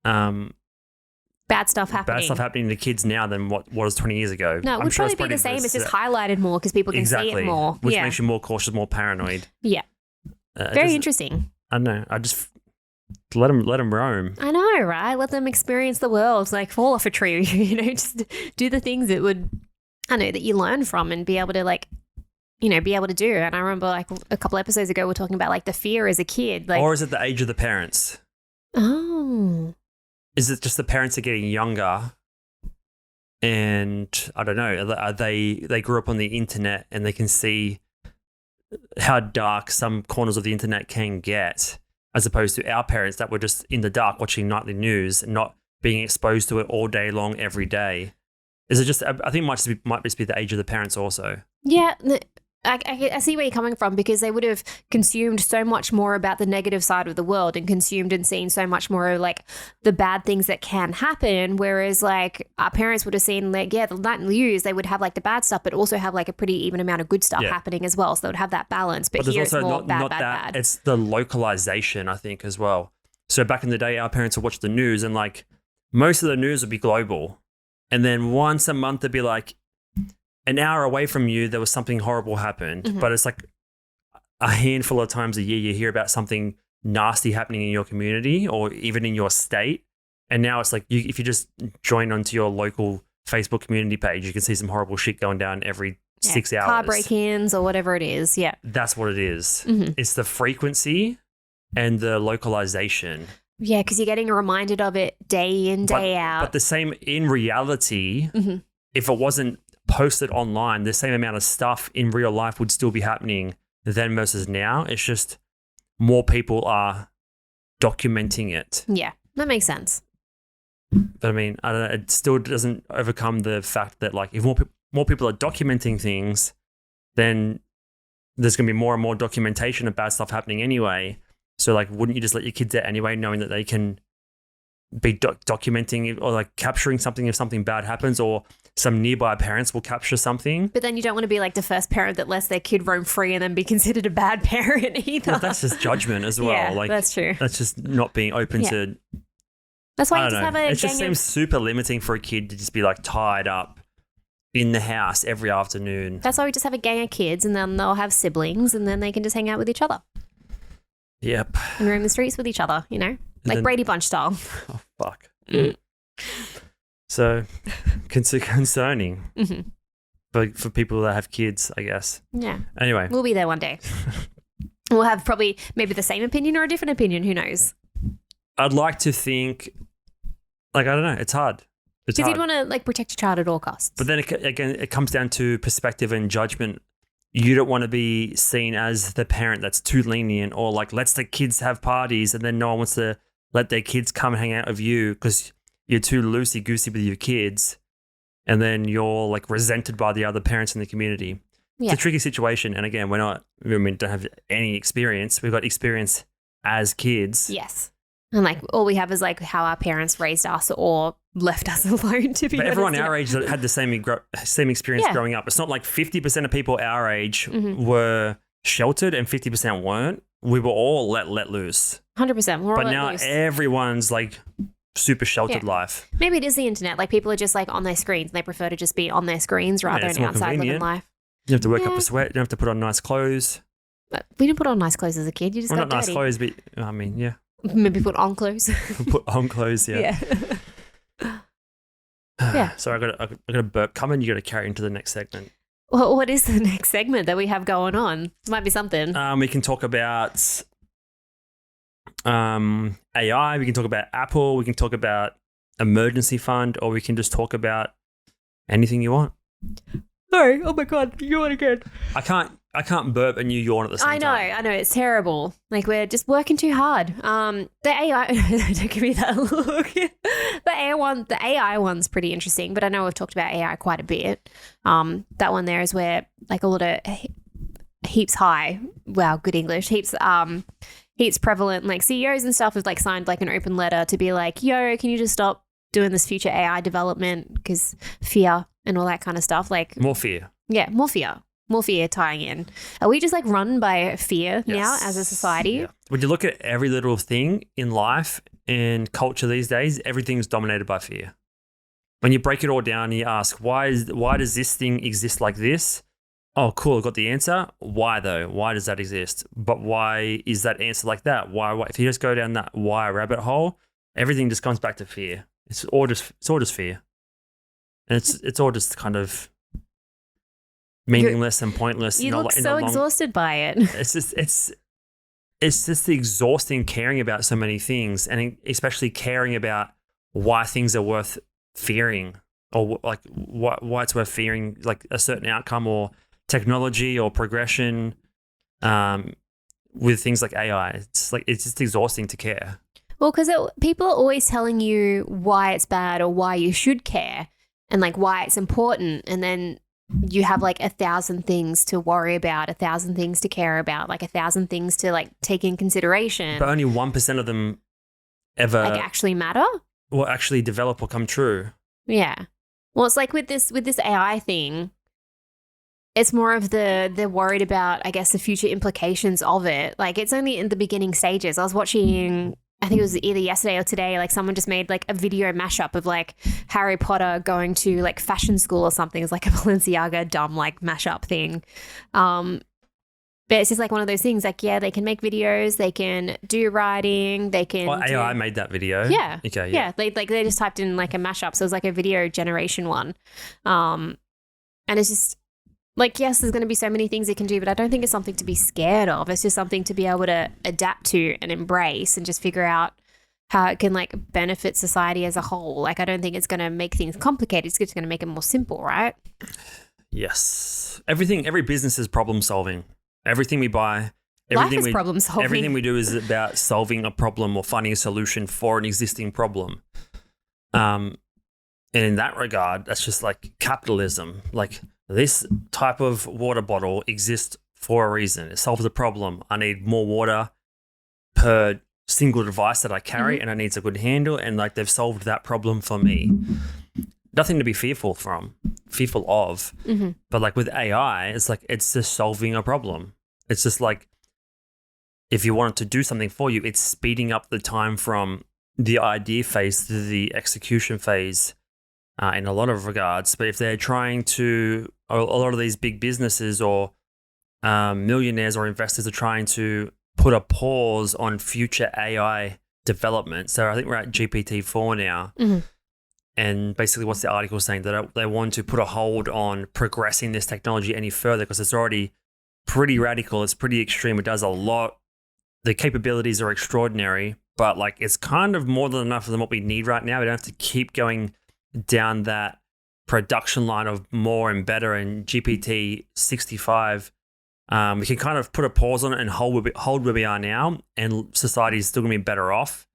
bad stuff happening to kids now than what was 20 years ago. No, it would probably be the same. It's just highlighted more because people can see it more. Which makes you more cautious, more paranoid. Yeah. Very interesting. I don't know. I just let them roam. I know, right? Let them experience the world, like fall off a tree, just do the things that that you learn from and be able to like, be able to do. And I remember like a couple episodes ago, we are talking about like the fear as a kid. Like, or is it the age of the parents? Oh. Is it just the parents are getting younger, and I don't know, are they grew up on the internet and they can see how dark some corners of the internet can get, as opposed to our parents that were just in the dark watching nightly news and not being exposed to it all day long every day? Is it just, I think it might just be the age of the parents also. Yeah. I see where you're coming from, because they would have consumed so much more about the negative side of the world and consumed and seen so much more like the bad things that can happen. Whereas like our parents would have seen like, the night news, they would have like the bad stuff, but also have like a pretty even amount of good stuff happening as well. So they would have that balance. But there's here also it's more not bad. It's the localization, I think, as well. So back in the day, our parents would watch the news, and like most of the news would be global. And then once a month, it'd be like, an hour away from you, there was something horrible happened. Mm-hmm. But it's like a handful of times a year you hear about something nasty happening in your community or even in your state. And now it's like, if you just join onto your local Facebook community page, you can see some horrible shit going down every 6 hours. Car break-ins or whatever it is. Yeah. That's what it is. Mm-hmm. It's the frequency and the localization. Yeah, because you're getting reminded of it day in, day out. But the same in reality, if it wasn't posted online, the same amount of stuff in real life would still be happening then versus now. It's just more people are documenting it. Yeah, that makes sense. But I mean, I don't know, it still doesn't overcome the fact that like if more people are documenting things, then there's going to be more and more documentation of bad stuff happening anyway. So like, wouldn't you just let your kids out anyway, knowing that they can be documenting or like capturing something if something bad happens, or some nearby parents will capture something? But then you don't want to be like the first parent that lets their kid roam free and then be considered a bad parent either. Well, that's just judgment as well. Yeah, like, that's true. That's just not being open to. That's why you just have a. It just seems super limiting for a kid to just be like tied up in the house every afternoon. That's why we just have a gang of kids, and then they'll have siblings, and then they can just hang out with each other. Yep. And roam the streets with each other, like then, Brady Bunch style. Oh, fuck. So, concerning for people that have kids, I guess. Yeah. Anyway. We'll be there one day. We'll have probably maybe the same opinion or a different opinion. Who knows? I'd like to think, like, I don't know. It's hard. Because you'd want to like protect your child at all costs. But then again, it comes down to perspective and judgment. You don't want to be seen as the parent that's too lenient, or like lets the kids have parties and then no one wants to let their kids come and hang out with you because you're too loosey-goosey with your kids, and then you're like resented by the other parents in the community. Yeah. It's a tricky situation. And again, don't have any experience. We've got experience as kids. Yes. And like all we have is like how our parents raised us or left us alone, to be But honest. everyone our age that had the same experience Yeah. growing up. It's not like 50% of people our age Mm-hmm. were sheltered and 50% weren't. We were all let loose. 100%. We're all But let now loose. everyone's like super sheltered life. Maybe it is the internet. Like people are just like on their screens and they prefer to just be on their screens rather it's than more outside living convenient. life. You don't have to work up Yeah. a sweat. You don't have to put on nice clothes. But we didn't put on nice clothes as a kid. You just Well, got not nice dirty. clothes, but I mean, yeah. Maybe put on clothes. Put on clothes, yeah. Yeah. Sorry, I got a burp coming. You got to carry into the next segment. Well, what is the next segment that we have going on? Might be something. We can talk about AI. We can talk about Apple. We can talk about emergency fund, or we can just talk about anything you want. Sorry. Oh my God. You want again? I can't burp and you yawn at the same time. I know. It's terrible. Like we're just working too hard. The AI, don't give me that look. The AI one's pretty interesting, but I know we've talked about AI quite a bit. That one there is where like a lot of heaps high. Wow, good English. Heaps prevalent. Like CEOs and stuff have like signed like an open letter to be like, yo, can you just stop doing this future AI development because fear and all that kind of stuff. Like More fear. Yeah, more fear. More fear tying in. Are we just like run by fear now as a society? Yeah. When you look at every little thing in life and culture these days, everything's dominated by fear. When you break it all down and you ask, why does this thing exist like this? Oh, cool, I got the answer. Why though? Why does that exist? But why is that answer like that? Why? If you just go down that why rabbit hole, everything just comes back to fear. It's all just fear. And it's all just kind of meaningless and pointless. You look so exhausted by it. It's just the exhausting caring about so many things, and especially caring about why things are worth fearing, or like why it's worth fearing, like a certain outcome or technology or progression. With things like AI, it's just exhausting to care. Well, because people are always telling you why it's bad or why you should care, and like why it's important, and then you have like 1,000 things to worry about, 1,000 things to care about, like 1,000 things to like take in consideration. But only 1% of them ever like actually matter. will actually develop or come true. Yeah. Well, it's like with this AI thing, it's more of the worried about, I guess, the future implications of it. Like it's only in the beginning stages. I was watching, I think it was either yesterday or today, like someone just made like a video mashup of like Harry Potter going to like fashion school or something. It's like a Balenciaga dumb like mashup thing. But it's just like one of those things like, yeah, they can make videos, they can do writing, they can AI made that video. Yeah. Okay. Yeah. They just typed in like a mashup. So it was like a video generation one. And it's just like, yes, there's going to be so many things it can do, but I don't think it's something to be scared of. It's just something to be able to adapt to and embrace and just figure out how it can like benefit society as a whole. Like, I don't think it's going to make things complicated. It's just going to make it more simple, right? Yes. Every business is problem solving. Everything we buy, Life is problem solving. Everything we do is about solving a problem or finding a solution for an existing problem. And in that regard, that's just like capitalism. Like this type of water bottle exists for a reason. It solves a problem. I need more water per single device that I carry, and it needs a good handle. And like they've solved that problem for me. Nothing to be fearful of. But like with AI, it's like it's just solving a problem. It's just like if you want it to do something for you, it's speeding up the time from the idea phase to the execution phase in a lot of regards. But if they're trying to, a lot of these big businesses or millionaires or investors are trying to put a pause on future AI development. So I think we're at GPT-4 now. And basically what's the article saying? That they want to put a hold on progressing this technology any further because it's already pretty radical. It's pretty extreme. It does a lot. The capabilities are extraordinary, but like it's kind of more than enough than what we need right now. We don't have to keep going down that production line of more and better. And GPT-65, we can kind of put a pause on it and hold where we are now, and society is still going to be better off.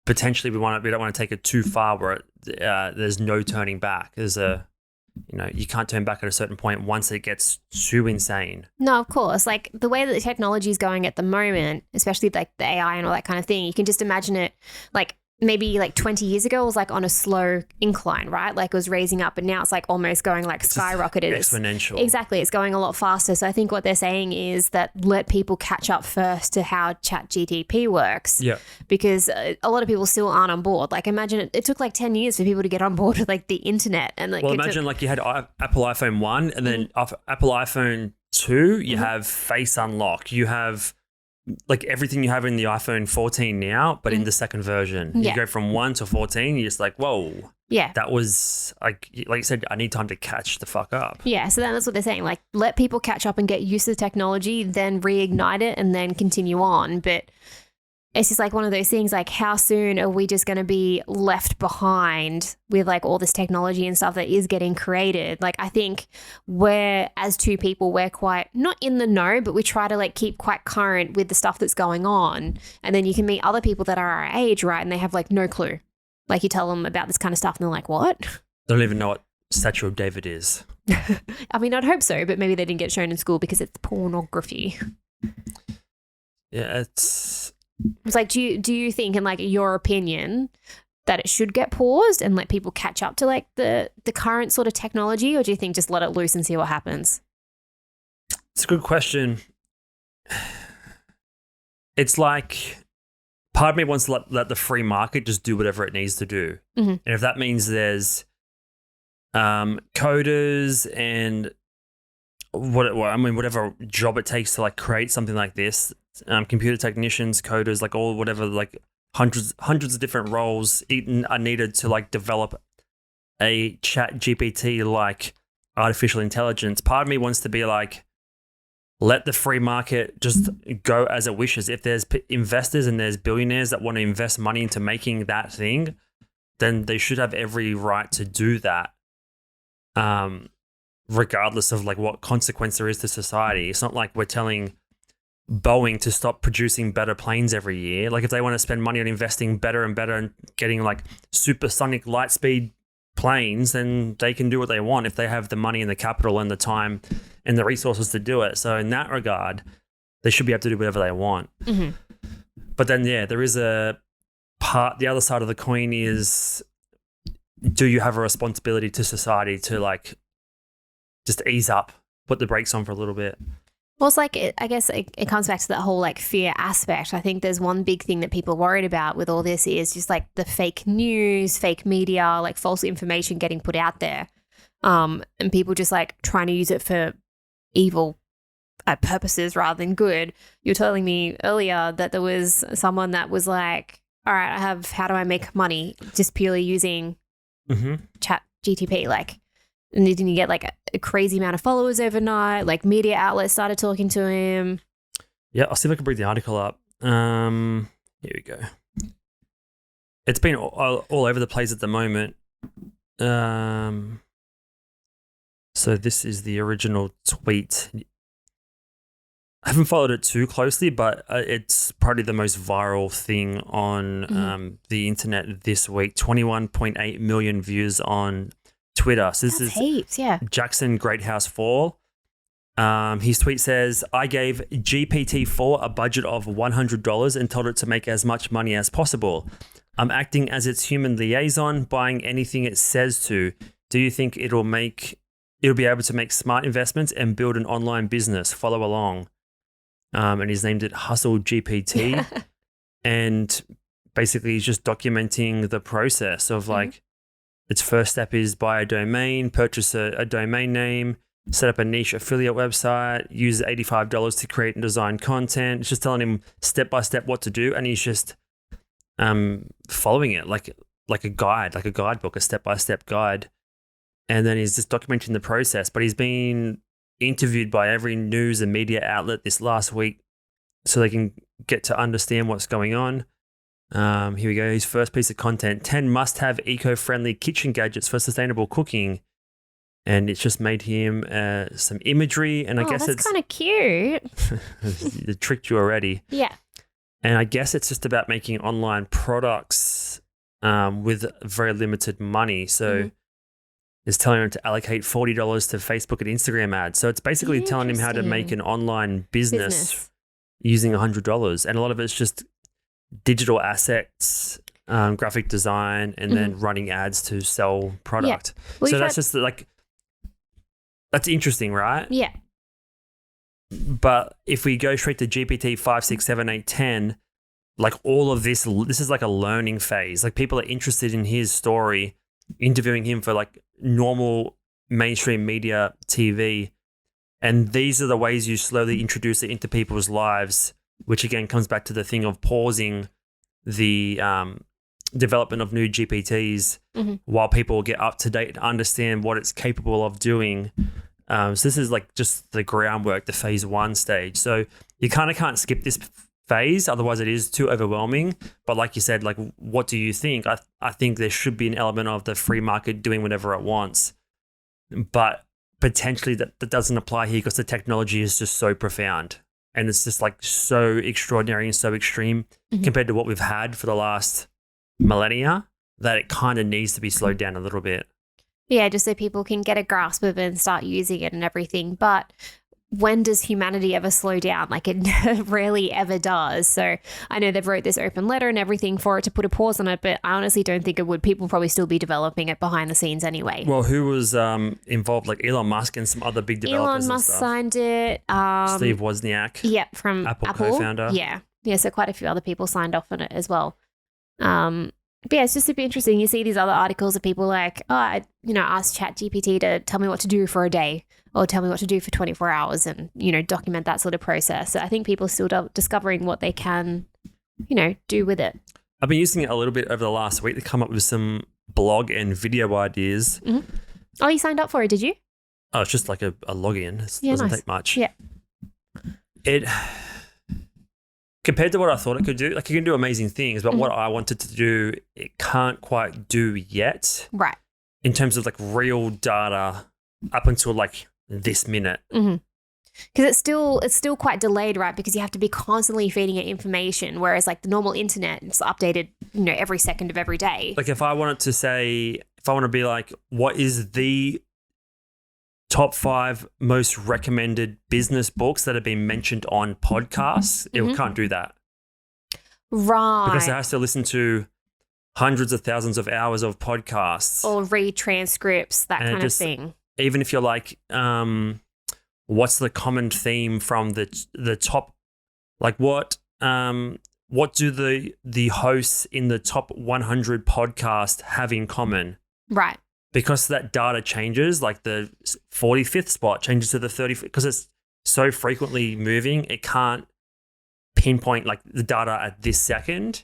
potentially we don't want to take it too far where there's no turning back. You can't turn back at a certain point once it gets too insane. No, of course. Like the way that the technology is going at the moment, especially like the AI and all that kind of thing, you can just imagine it like maybe like 20 years ago it was like on a slow incline, right? Like it was raising up, but now it's like almost going like skyrocketed. Exponential. Exactly. It's going a lot faster. So I think what they're saying is that let people catch up first to how ChatGPT works. Yeah. Because a lot of people still aren't on board. Like imagine it took like 10 years for people to get on board with like the internet. And like, imagine like you had Apple iPhone 1 and then Apple iPhone 2, you have Face Unlock. You have like everything you have in the iPhone 14 now, but in the second version. Yeah. You go from 1 to 14, you're just like, whoa. Yeah. That was, like you said, I need time to catch the fuck up. Yeah, so that's what they're saying. Like, let people catch up and get used to the technology, then reignite it and then continue on. But it's just like one of those things, like how soon are we just going to be left behind with like all this technology and stuff that is getting created? Like I think as two people, we're quite not in the know, but we try to like keep quite current with the stuff that's going on. And then you can meet other people that are our age, right? And they have like no clue. Like you tell them about this kind of stuff and they're like, what? They don't even know what Statue of David is. I mean, I'd hope so, but maybe they didn't get shown in school because it's pornography. Yeah, it's like, do you think, in like your opinion, that it should get paused and let people catch up to like the current sort of technology, or do you think just let it loose and see what happens? It's a good question. It's like part of me wants to let the free market just do whatever it needs to do. Mm-hmm. And if that means there's coders and whatever job it takes to like create something like this, computer technicians, coders, like all whatever, like hundreds of different roles are needed to like develop a chat GPT like artificial intelligence. Part of me wants to be like, let the free market just go as it wishes. If there's investors and there's billionaires that want to invest money into making that thing, then they should have every right to do that. Regardless of like what consequence there is to society. It's not like we're telling Boeing to stop producing better planes every year. Like if they want to spend money on investing better and better and getting like supersonic light speed planes, then they can do what they want if they have the money and the capital and the time and the resources to do it. So in that regard, they should be able to do whatever they want. Mm-hmm. But then, yeah, there is a part, the other side of the coin is, do you have a responsibility to society to like just ease up, put the brakes on for a little bit? Well, it's like, I guess it comes back to that whole like fear aspect. I think there's one big thing that people are worried about with all this is just like the fake news, fake media, like false information getting put out there. And people just like trying to use it for evil purposes rather than good. You were telling me earlier that there was someone that was like, all right, how do I make money just purely using chat GTP? Like, and didn't you get like a crazy amount of followers overnight? Like media outlets started talking to him. Yeah, I'll see if I can bring the article up. Here we go. It's been all over the place at the moment. So this is the original tweet. I haven't followed it too closely, but it's probably the most viral thing on the internet this week. 21.8 million views on Twitter. So this is heaps, yeah. Jackson Greathouse 4. His tweet says, I gave GPT-4 a budget of $100 and told it to make as much money as possible. I'm acting as its human liaison, buying anything it says to. Do you think it'll be able to make smart investments and build an online business? Follow along. And he's named it Hustle GPT. And basically he's just documenting the process of like, its first step is buy a domain, purchase a domain name, set up a niche affiliate website, use $85 to create and design content. It's just telling him step by step what to do, and he's just following it like a guide, like a guidebook, a step by step guide. And then he's just documenting the process. But he's been interviewed by every news and media outlet this last week so they can get to understand what's going on. Here we go. His first piece of content: 10 must-have eco-friendly kitchen gadgets for sustainable cooking. And it's just made him some imagery, and I guess that's kind of cute. It tricked you already. Yeah. And I guess it's just about making online products with very limited money. So it's telling him to allocate $40 to Facebook and Instagram ads. So it's basically telling him how to make an online business. Using $100. And a lot of it's just digital assets, graphic design, and then running ads to sell product. Yeah. Well, so that's just like, that's interesting, right? Yeah. But if we go straight to GPT 5, 6, 7, 8, 10, like all of this is like a learning phase. Like people are interested in his story, interviewing him for like normal mainstream media TV. And these are the ways you slowly introduce it into people's lives, which again comes back to the thing of pausing the development of new GPTs while people get up to date and understand what it's capable of doing. So this is like just the groundwork, the phase 1 stage. So you kind of can't skip this phase, otherwise it is too overwhelming. But like you said, like, what do you think? I think there should be an element of the free market doing whatever it wants. But potentially that doesn't apply here because the technology is just so profound. And it's just like so extraordinary and so extreme compared to what we've had for the last millennia that it kind of needs to be slowed down a little bit. Yeah, just so people can get a grasp of it and start using it and everything. But when does humanity ever slow down? Like, it rarely ever does. So I know they've wrote this open letter and everything for it to put a pause on it, but I honestly don't think it would. People probably still be developing it behind the scenes anyway. Well, who was involved? Like Elon Musk and some other big developers. Elon Musk signed it. Steve Wozniak. Yeah, from Apple co-founder. Yeah, so quite a few other people signed off on it as well. But yeah, it's just super interesting. You see these other articles of people like, ask ChatGPT to tell me what to do for a day or tell me what to do for 24 hours and, document that sort of process. So I think people are still discovering what they can, do with it. I've been using it a little bit over the last week to come up with some blog and video ideas. Mm-hmm. Oh, you signed up for it, did you? Oh, it's just like a login. It doesn't take much. Yeah. Compared to what I thought it could do, like it can do amazing things, but what I wanted to do, it can't quite do yet. Right. In terms of like real data up until like this minute. Because it's still quite delayed, right? Because you have to be constantly feeding it information, whereas like the normal internet, it's updated, every second of every day. Like if I want to be like, what is the top 5 most recommended business books that have been mentioned on podcasts, it can't do that. Right. Because it has to listen to hundreds of thousands of hours of podcasts. Or read transcripts, that kind of thing. Even if you're like, what's the common theme from the top, like what do the hosts in the top 100 podcast have in common? Right. Because that data changes, like the 45th spot changes to the 30th, because it's so frequently moving, it can't pinpoint like the data at this second,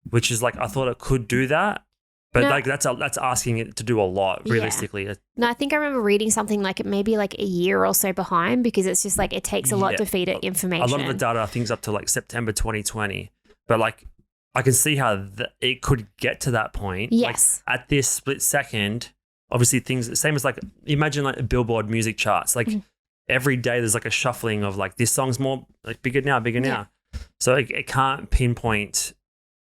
which is like, I thought it could do that. But like that's asking it to do a lot, realistically. Yeah. No, I think I remember reading something like it may be like a year or so behind because it's just like it takes a lot to feed it information. A lot of the data I think is up to like September 2020. But like I can see how it could get to that point. Yes. Like, at this split second, obviously things, same as like, imagine like a Billboard music charts. Like every day there's like a shuffling of like this song's more like bigger now. So it can't pinpoint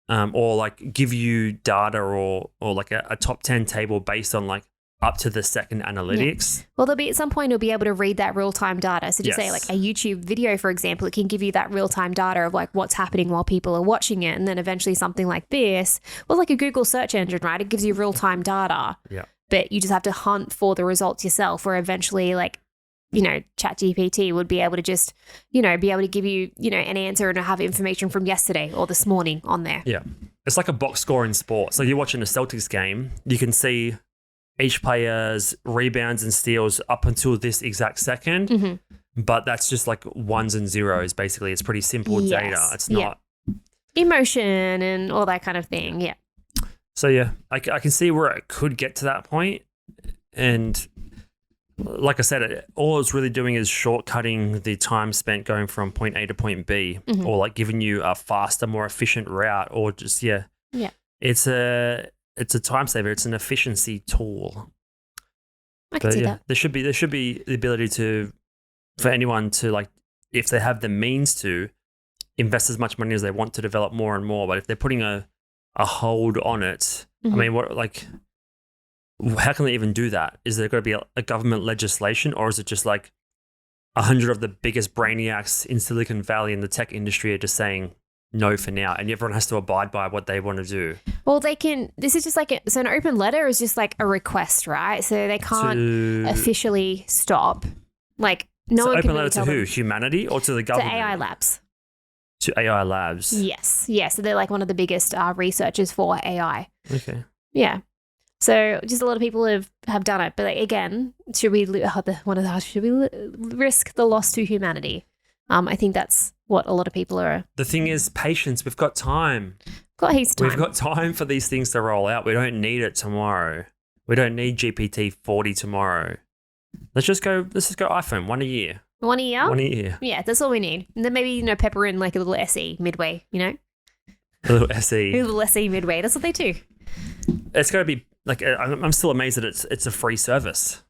or like give you data or like a top 10 table based on like up to the second analytics. Yeah. Well, there'll be at some point it'll be able to read that real-time data. So just say like a YouTube video, for example, it can give you that real-time data of like what's happening while people are watching it. And then eventually something like this, well, like a Google search engine, right? It gives you real-time data. Yeah. But you just have to hunt for the results yourself, or eventually like, ChatGPT would be able to just, be able to give you, an answer and have information from yesterday or this morning on there. Yeah. It's like a box score in sports. Like you're watching a Celtics game, you can see each player's rebounds and steals up until this exact second, but that's just like ones and zeros, basically. It's pretty simple data. It's not... emotion and all that kind of thing, yeah. So yeah, I can see where it could get to that point. And like I said, all it's really doing is shortcutting the time spent going from point A to point B, or like giving you a faster, more efficient route, or just, it's a time saver. It's an efficiency tool. I can see that. There should be the ability for anyone to, like, if they have the means to, invest as much money as they want to develop more and more. But if they're putting a a hold on it. I mean, how can they even do that? Is there going to be a government legislation, or is it just like 100 of the biggest brainiacs in Silicon Valley in the tech industry are just saying no for now, and everyone has to abide by what they want to do? Well, this is just like, so an open letter is just like a request, right? So they can't officially stop. Like, no one open can really letter tell to who? them. Humanity or to the government? To AI labs. To AI labs. Yes. Yeah. So they're like one of the biggest researchers for AI. Okay. Yeah. So just a lot of people have done it. But like, again, should we risk the loss to humanity? I think that's what a lot of people are. The thing is, patience. We've got time. Got heaps of time. We've got time for these things to roll out. We don't need it tomorrow. We don't need GPT-40 tomorrow. Let's just go iPhone, one a year. One a year? One a year. Yeah, that's all we need. And then maybe, pepper in like a little SE midway, A little SE. A little SE midway. That's what they do. It's going to be, like, I'm still amazed that it's a free service.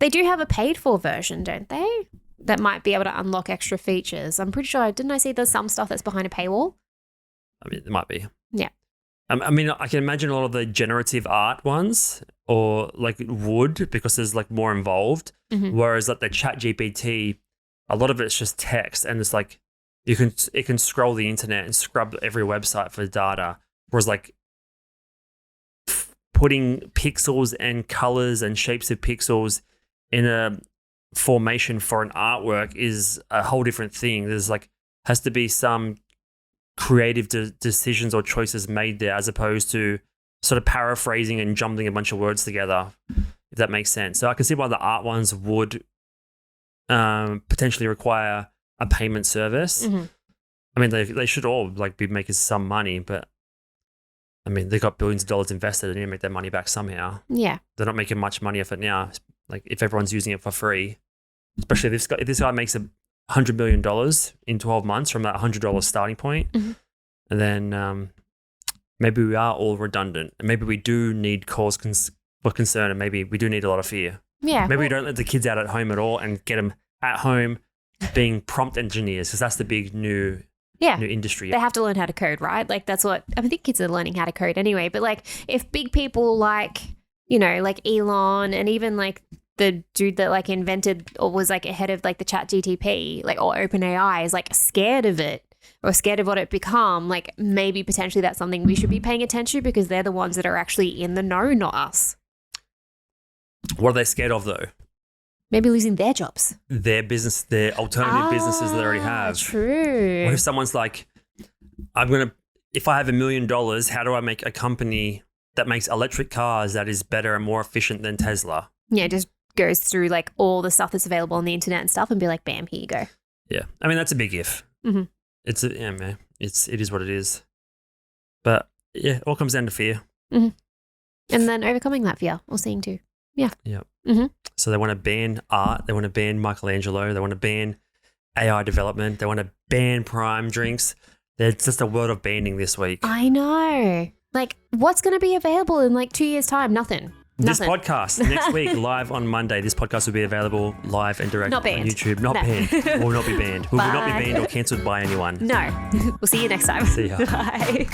They do have a paid for version, don't they? That might be able to unlock extra features. I'm pretty sure, didn't I see there's some stuff that's behind a paywall? I mean, it might be. Yeah. I mean, I can imagine a lot of the generative art ones, or like would, because there's like more involved. Mm-hmm. Whereas like the Chat GPT, a lot of it's just text, and it's like it can scroll the internet and scrub every website for data. Whereas like putting pixels and colors and shapes of pixels in a formation for an artwork is a whole different thing. There's like has to be some creative decisions or choices made there, as opposed to sort of paraphrasing and jumbling a bunch of words together, if that makes sense. So I can see why the art ones would potentially require a payment service. Mm-hmm. I mean, they should all like be making some money, but I mean, they got billions of dollars invested. They need to make their money back somehow. Yeah. They're not making much money off it now. Like if everyone's using it for free, especially if this guy makes $100 million in 12 months from that $100 starting point, mm-hmm. and then maybe we are all redundant, and maybe we do need cause for concern, and maybe we do need a lot of fear. Yeah. Maybe we don't let the kids out at home at all and get them at home being prompt engineers, because that's the big new industry. They have to learn how to code, right? Like that's what I think kids are learning how to code anyway. But like if big people like, like Elon, and even like the dude that like invented or was like ahead of like the Chat GTP, like, or OpenAI is like scared of it or scared of what it become, like maybe potentially that's something we should be paying attention, because they're the ones that are actually in the know, not us. What are they scared of though? Maybe losing their jobs. Their business, their alternative businesses that they already have. True. What if someone's like, if I have $1 million, how do I make a company that makes electric cars that is better and more efficient than Tesla? Yeah, just goes through like all the stuff that's available on the internet and stuff and be like, bam, here you go. Yeah. I mean, that's a big if. Mm-hmm. It is what it is. But yeah, it all comes down to fear. Mm-hmm. And then overcoming that fear or seeing too. Yeah. Yeah. Mm-hmm. So they want to ban art. They want to ban Michelangelo. They want to ban AI development. They want to ban prime drinks. There's just a world of banning this week. I know. Like, what's going to be available in like 2 years' time? Nothing. This podcast next week, live on Monday. This podcast will be available live and direct on YouTube. Not banned. Will not be banned. Will not be banned or cancelled by anyone. No. We'll see you next time. See ya. Bye.